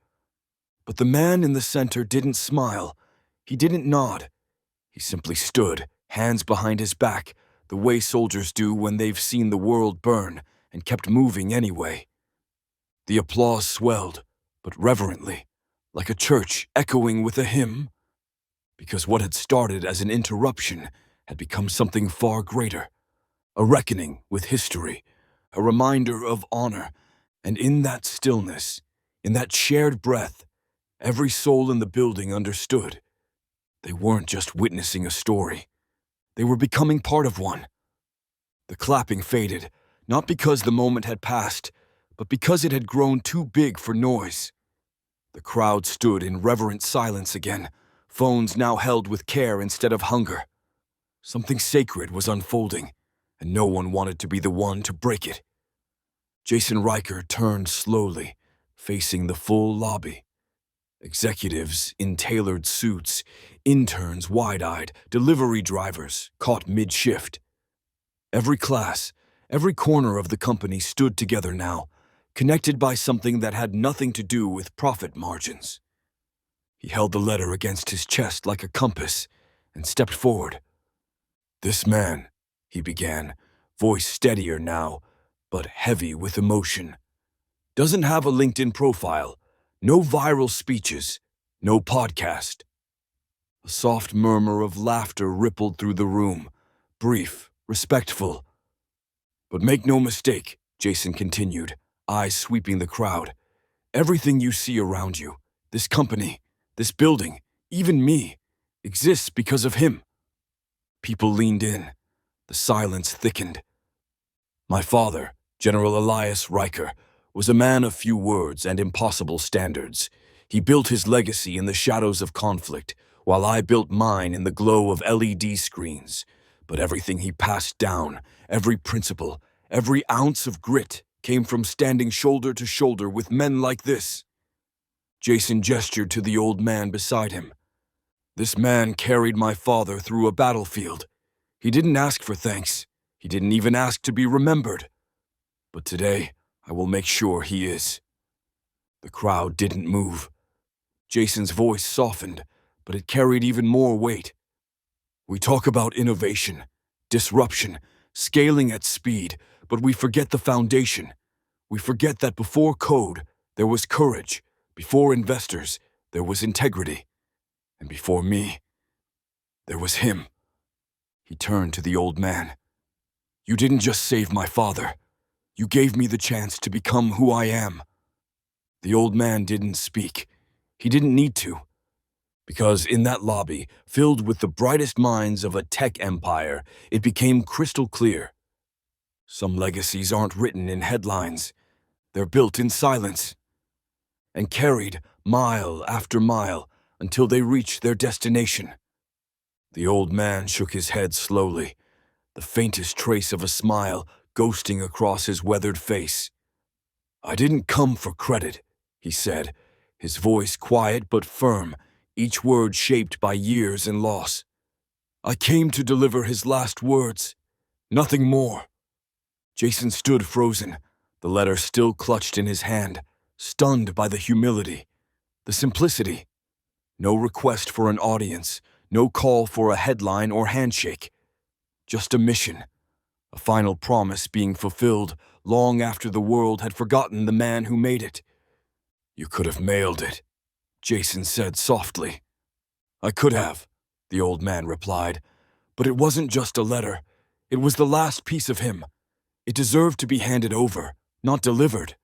But the man in the center didn't smile. He didn't nod. He simply stood, hands behind his back, the way soldiers do when they've seen the world burn, and kept moving anyway. The applause swelled, but reverently, like a church echoing with a hymn, because what had started as an interruption had become something far greater, a reckoning with history, a reminder of honor, and in that stillness, in that shared breath, every soul in the building understood. They weren't just witnessing a story. They were becoming part of one. The clapping faded, not because the moment had passed, but because it had grown too big for noise. The crowd stood in reverent silence again, phones now held with care instead of hunger. Something sacred was unfolding, and no one wanted to be the one to break it. Jason Riker turned slowly, facing the full lobby. Executives in tailored suits, interns wide-eyed, delivery drivers caught mid-shift. Every class, every corner of the company stood together now, connected by something that had nothing to do with profit margins. He held the letter against his chest like a compass and stepped forward. "This man," he began, voice steadier now, but heavy with emotion, "doesn't have a LinkedIn profile, no viral speeches, no podcast." A soft murmur of laughter rippled through the room, brief, respectful. "But make no mistake," Jason continued, eyes sweeping the crowd. "Everything you see around you, this company, this building, even me, exists because of him." People leaned in. The silence thickened. "My father, General Elias Riker, was a man of few words and impossible standards. He built his legacy in the shadows of conflict, while I built mine in the glow of LED screens. But everything he passed down, every principle, every ounce of grit, came from standing shoulder to shoulder with men like this." Jason gestured to the old man beside him. "This man carried my father through a battlefield. He didn't ask for thanks. He didn't even ask to be remembered. But today, I will make sure he is." The crowd didn't move. Jason's voice softened, but it carried even more weight. "We talk about innovation, disruption, scaling at speed, but we forget the foundation. We forget that before code, there was courage. Before investors, there was integrity. And before me, there was him." He turned to the old man. "You didn't just save my father. You gave me the chance to become who I am." The old man didn't speak. He didn't need to. Because in that lobby, filled with the brightest minds of a tech empire, it became crystal clear. Some legacies aren't written in headlines. They're built in silence and carried mile after mile until they reach their destination. The old man shook his head slowly, the faintest trace of a smile ghosting across his weathered face. "I didn't come for credit," he said, his voice quiet but firm, each word shaped by years and loss. "I came to deliver his last words, nothing more." Jason stood frozen, the letter still clutched in his hand, stunned by the humility, the simplicity. No request for an audience, no call for a headline or handshake. Just a mission, a final promise being fulfilled long after the world had forgotten the man who made it. "You could have mailed it," Jason said softly. "I could have," the old man replied, "but it wasn't just a letter. It was the last piece of him. It deserved to be handed over, not delivered."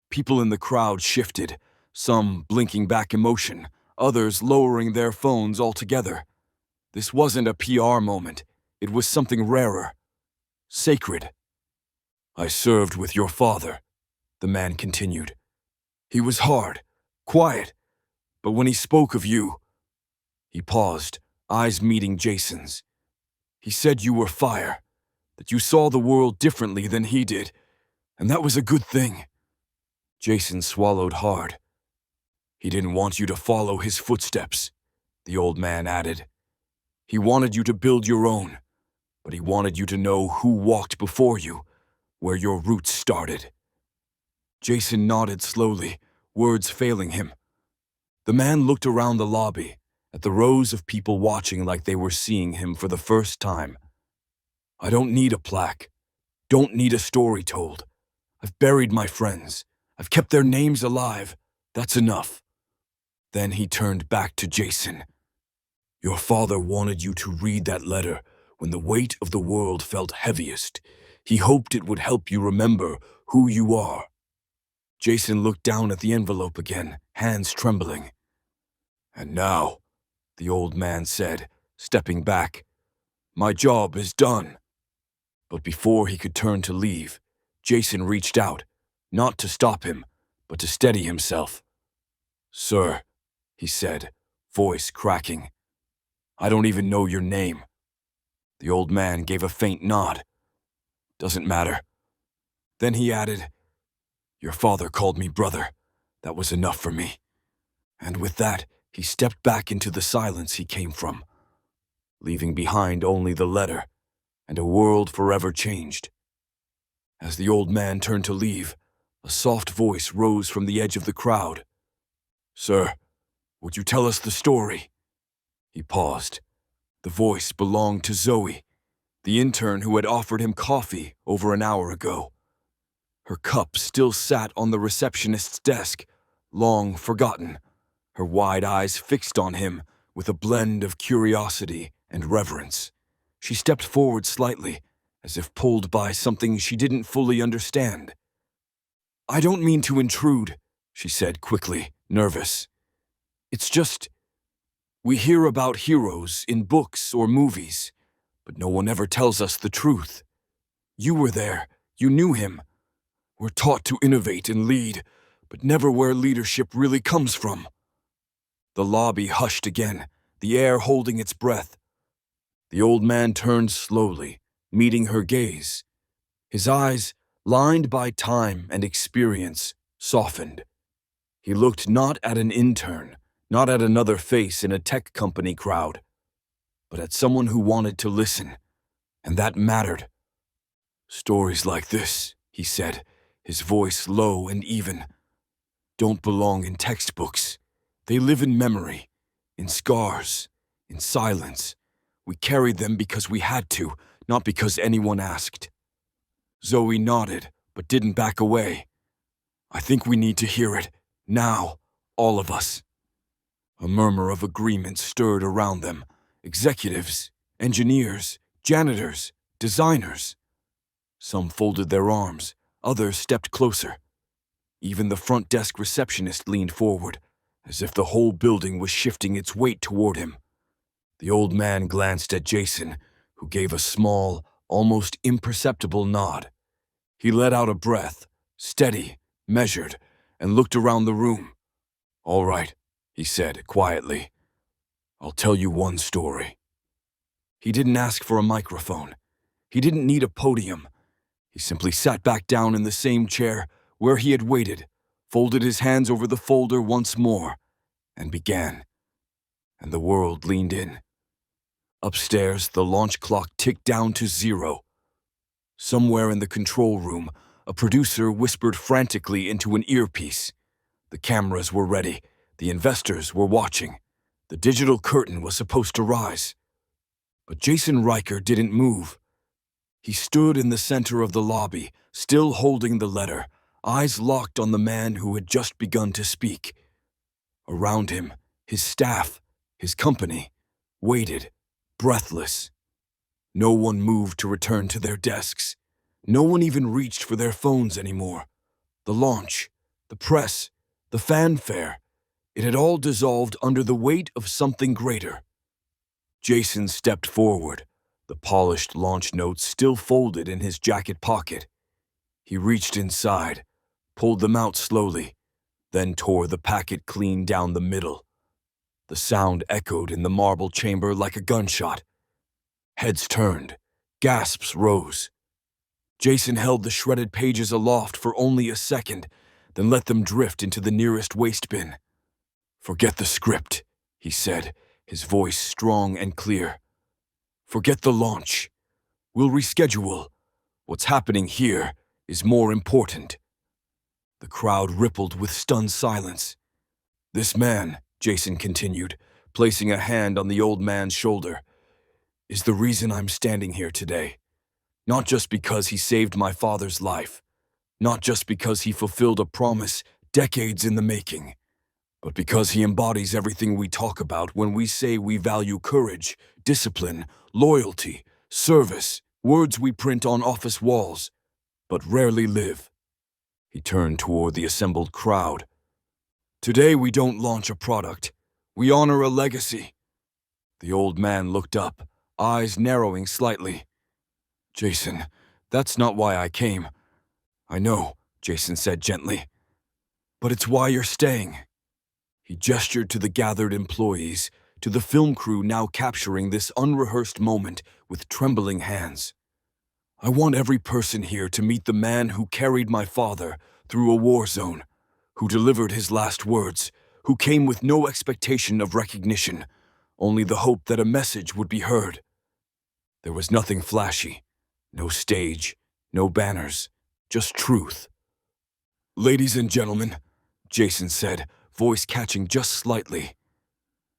People in the crowd shifted, some blinking back emotion, others lowering their phones altogether. This wasn't a PR moment. It was something rarer, sacred. "I served with your father," the man continued. "He was hard, quiet, but when he spoke of you—" He paused, eyes meeting Jason's. "He said you were fire, that you saw the world differently than he did, and that was a good thing." Jason swallowed hard. "He didn't want you to follow his footsteps," the old man added. "He wanted you to build your own, but he wanted you to know who walked before you, where your roots started." Jason nodded slowly, words failing him. The man looked around the lobby, at the rows of people watching like they were seeing him for the first time. "I don't need a plaque. Don't need a story told. I've buried my friends. I've kept their names alive. That's enough." Then he turned back to Jason. "Your father wanted you to read that letter when the weight of the world felt heaviest. He hoped it would help you remember who you are." Jason looked down at the envelope again, hands trembling. "And now," the old man said, stepping back, "my job is done." But before he could turn to leave, Jason reached out, not to stop him, but to steady himself. "Sir," he said, voice cracking, "I don't even know your name." The old man gave a faint nod. "Doesn't matter." Then he added, "Your father called me brother. That was enough for me." And with that, he stepped back into the silence he came from, leaving behind only the letter and a world forever changed. As the old man turned to leave, a soft voice rose from the edge of the crowd. "Sir, would you tell us the story?" He paused. The voice belonged to Zoe, the intern who had offered him coffee over an hour ago. Her cup still sat on the receptionist's desk, long forgotten, her wide eyes fixed on him with a blend of curiosity and reverence. She stepped forward slightly, as if pulled by something she didn't fully understand. "I don't mean to intrude," she said quickly, nervous. "It's just, we hear about heroes in books or movies, but no one ever tells us the truth. You were there, you knew him. We're taught to innovate and lead, but never where leadership really comes from." The lobby hushed again, the air holding its breath. The old man turned slowly, meeting her gaze. His eyes, lined by time and experience, softened. He looked not at an intern, not at another face in a tech company crowd, but at someone who wanted to listen, and that mattered. "Stories like this," he said, his voice low and even, don't belong in textbooks. They live in memory, in scars, in silence. We carried them because we had to, not because anyone asked. Zoe nodded, but didn't back away. I think we need to hear it, now, all of us. A murmur of agreement stirred around them. Executives, engineers, janitors, designers. Some folded their arms, others stepped closer. Even the front desk receptionist leaned forward, as if the whole building was shifting its weight toward him. The old man glanced at Jason, who gave a small, almost imperceptible nod. He let out a breath, steady, measured, and looked around the room. All right, he said quietly. I'll tell you one story. He didn't ask for a microphone. He didn't need a podium. He simply sat back down in the same chair where he had waited, folded his hands over the folder once more, and began. And the world leaned in. Upstairs, the launch clock ticked down to 0. Somewhere in the control room, a producer whispered frantically into an earpiece. The cameras were ready. The investors were watching. The digital curtain was supposed to rise. But Jason Riker didn't move. He stood in the center of the lobby, still holding the letter, eyes locked on the man who had just begun to speak. Around him, his staff, his company, waited, breathless. No one moved to return to their desks. No one even reached for their phones anymore. The launch, the press, the fanfare, it had all dissolved under the weight of something greater. Jason stepped forward, the polished launch notes still folded in his jacket pocket. He reached inside, pulled them out slowly, then tore the packet clean down the middle. The sound echoed in the marble chamber like a gunshot. Heads turned, gasps rose. Jason held the shredded pages aloft for only a second, then let them drift into the nearest waste bin. Forget the script, he said, his voice strong and clear. Forget the launch. We'll reschedule. What's happening here is more important. The crowd rippled with stunned silence. This man, Jason continued, placing a hand on the old man's shoulder, is the reason I'm standing here today. Not just because he saved my father's life, not just because he fulfilled a promise decades in the making, but because he embodies everything we talk about when we say we value courage, discipline, loyalty, service, words we print on office walls, but rarely live. He turned toward the assembled crowd. Today we don't launch a product. We honor a legacy. The old man looked up, eyes narrowing slightly. Jason, that's not why I came. I know, Jason said gently. But it's why you're staying. He gestured to the gathered employees, to the film crew now capturing this unrehearsed moment with trembling hands. I want every person here to meet the man who carried my father through a war zone, who delivered his last words, who came with no expectation of recognition, only the hope that a message would be heard. There was nothing flashy, no stage, no banners, just truth. Ladies and gentlemen, Jason said, voice catching just slightly.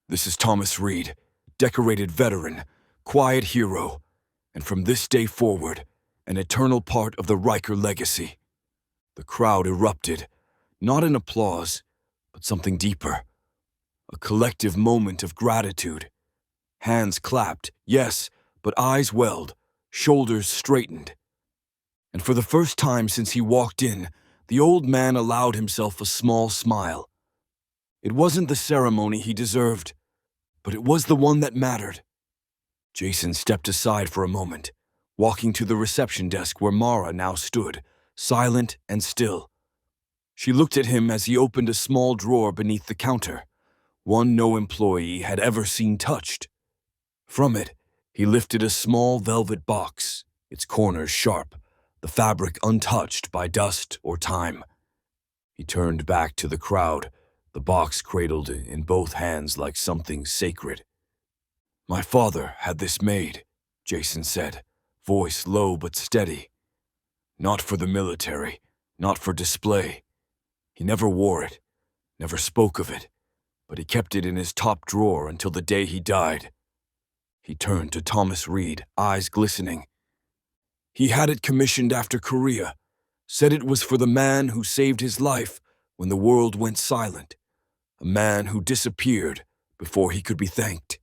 This is Thomas Reed, decorated veteran, quiet hero, and from this day forward, an eternal part of the Riker legacy. The crowd erupted, not in applause, but something deeper. A collective moment of gratitude. Hands clapped, yes, but eyes welled, shoulders straightened. And for the first time since he walked in, the old man allowed himself a small smile. It wasn't the ceremony he deserved, but it was the one that mattered. Jason stepped aside for a moment, walking to the reception desk where Mara now stood, silent and still. She looked at him as he opened a small drawer beneath the counter, one no employee had ever seen touched. From it, he lifted a small velvet box, its corners sharp, the fabric untouched by dust or time. He turned back to the crowd, the box cradled in both hands like something sacred. My father had this made, Jason said, voice low but steady. Not for the military, not for display. He never wore it, never spoke of it, but he kept it in his top drawer until the day he died. He turned to Thomas Reed, eyes glistening. He had it commissioned after Korea, said it was for the man who saved his life when the world went silent, a man who disappeared before he could be thanked.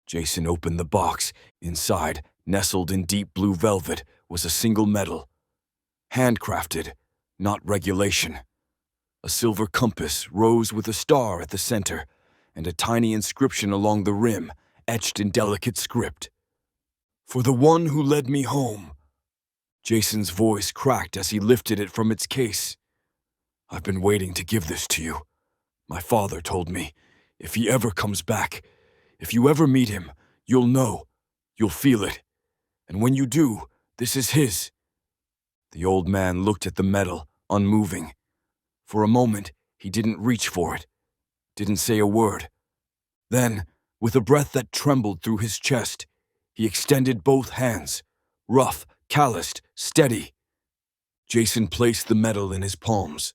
Jason opened the box. Inside, nestled in deep blue velvet, was a single medal. Handcrafted, not regulation. A silver compass rose with a star at the center, and a tiny inscription along the rim, etched in delicate script. "For the one who led me home." Jason's voice cracked as he lifted it from its case. "I've been waiting to give this to you. My father told me, if he ever comes back, if you ever meet him, you'll know, you'll feel it. And when you do, this is his." The old man looked at the medal, unmoving. For a moment, he didn't reach for it, didn't say a word. Then, with a breath that trembled through his chest, he extended both hands, rough, calloused, steady. Jason placed the medal in his palms.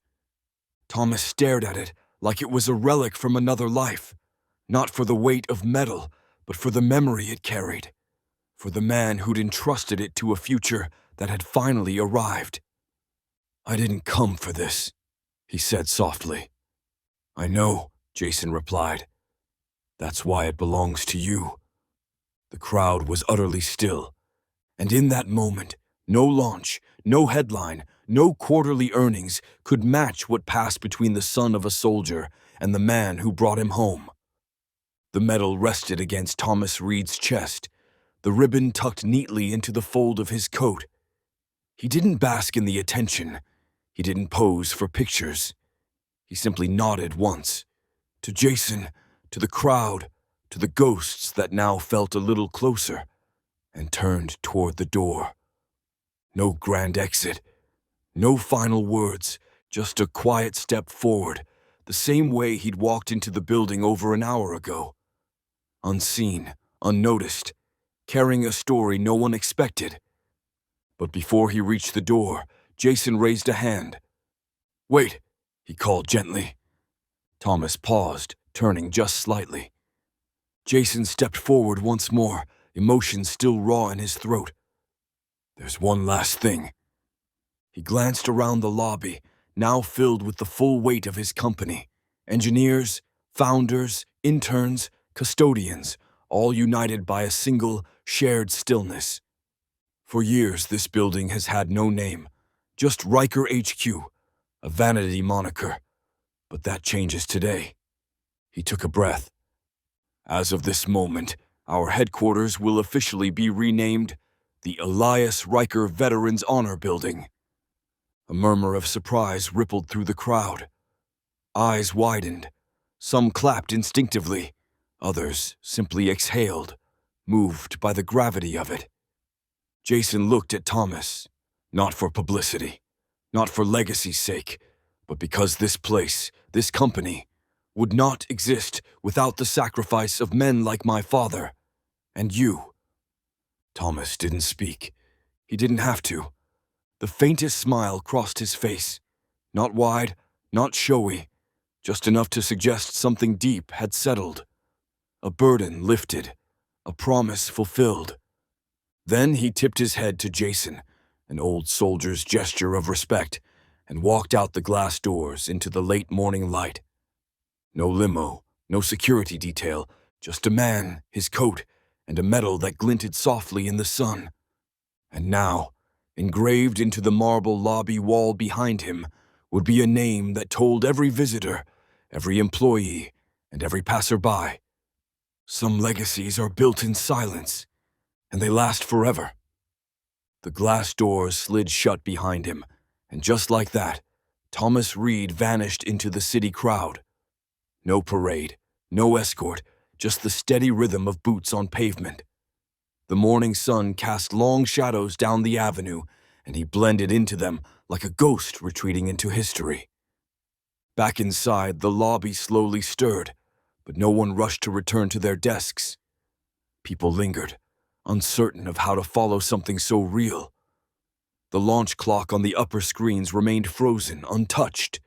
Thomas stared at it like it was a relic from another life, not for the weight of metal, but for the memory it carried, for the man who'd entrusted it to a future that had finally arrived. "I didn't come for this," he said softly. "I know," Jason replied. "That's why it belongs to you." The crowd was utterly still, and in that moment, no launch, no headline, no quarterly earnings could match what passed between the son of a soldier and the man who brought him home. The medal rested against Thomas Reed's chest, the ribbon tucked neatly into the fold of his coat. He didn't bask in the attention. He didn't pose for pictures. He simply nodded once, to Jason, to the crowd, to the ghosts that now felt a little closer, and turned toward the door. No grand exit, no final words, just a quiet step forward, the same way he'd walked into the building over an hour ago. Unseen, unnoticed, carrying a story no one expected. But before he reached the door, Jason raised a hand. "Wait," he called gently. Thomas paused, turning just slightly. Jason stepped forward once more, emotion still raw in his throat. "There's one last thing." He glanced around the lobby, now filled with the full weight of his company. Engineers, founders, interns, custodians, all united by a single, shared stillness. For years, this building has had no name, just Riker HQ, a vanity moniker. But that changes today. He took a breath. "As of this moment, our headquarters will officially be renamed the Elias Riker Veterans Honor Building." A murmur of surprise rippled through the crowd. Eyes widened. Some clapped instinctively. Others simply exhaled, moved by the gravity of it. Jason looked at Thomas, not for publicity, not for legacy's sake, but because this place, this company, would not exist without the sacrifice of men like my father, and you. Thomas didn't speak. He didn't have to. The faintest smile crossed his face, not wide, not showy, just enough to suggest something deep had settled. A burden lifted, a promise fulfilled. Then he tipped his head to Jason, an old soldier's gesture of respect, and walked out the glass doors into the late morning light. No limo, no security detail, just a man, his coat, and a medal that glinted softly in the sun. And now, engraved into the marble lobby wall behind him, would be a name that told every visitor, every employee, and every passerby. Some legacies are built in silence, and they last forever. The glass doors slid shut behind him, and just like that, Thomas Reed vanished into the city crowd. No parade, no escort, just the steady rhythm of boots on pavement. The morning sun cast long shadows down the avenue, and he blended into them like a ghost retreating into history. Back inside, the lobby slowly stirred, but no one rushed to return to their desks. People lingered, uncertain of how to follow something so real. The launch clock on the upper screens remained frozen, untouched.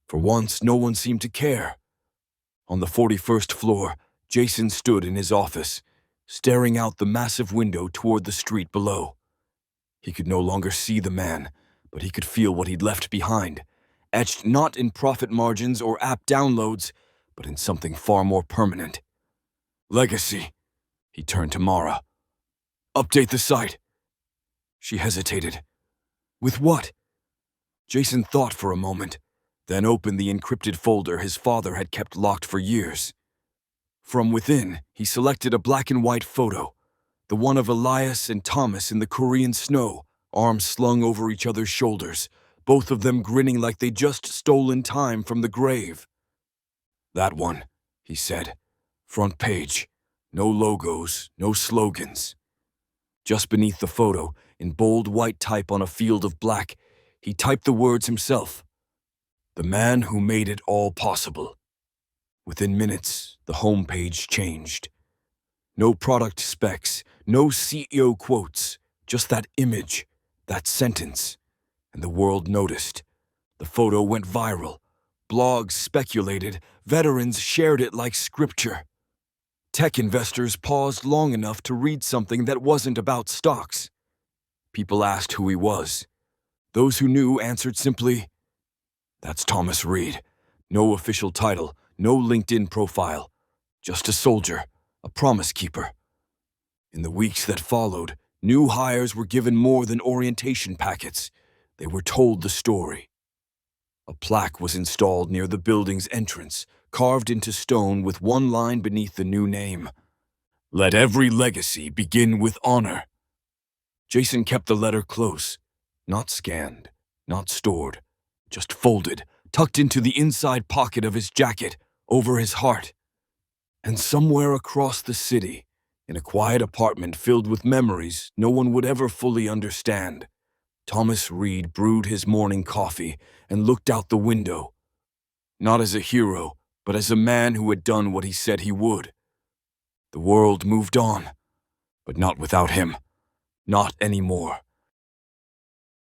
For once, no one seemed to care. On the 41st floor, Jason stood in his office, staring out the massive window toward the street below. He could no longer see the man, but he could feel what he'd left behind, etched not in profit margins or app downloads, but in something far more permanent. Legacy. He turned to Mara. Update the site. She hesitated. With what? Jason thought for a moment, then opened the encrypted folder his father had kept locked for years. From within, he selected a black and white photo, the one of Elias and Thomas in the Korean snow, arms slung over each other's shoulders, both of them grinning like they'd just stolen time from the grave. That one, he said. Front page. No logos, no slogans. Just beneath the photo, in bold white type on a field of black, he typed the words himself. The man who made it all possible. Within minutes, the homepage changed. No product specs, no CEO quotes, just that image, that sentence. And the world noticed. The photo went viral. Blogs speculated, veterans shared it like scripture. Tech investors paused long enough to read something that wasn't about stocks. People asked who he was. Those who knew answered simply, "That's Thomas Reed." No official title, no LinkedIn profile. Just a soldier, a promise keeper. In the weeks that followed, new hires were given more than orientation packets. They were told the story. A plaque was installed near the building's entrance, carved into stone with one line beneath the new name. Let every legacy begin with honor. Jason kept the letter close, not scanned, not stored, just folded, tucked into the inside pocket of his jacket, over his heart. And somewhere across the city, in a quiet apartment filled with memories no one would ever fully understand, Thomas Reed brewed his morning coffee and looked out the window. Not as a hero, but as a man who had done what he said he would. The world moved on, but not without him. Not anymore.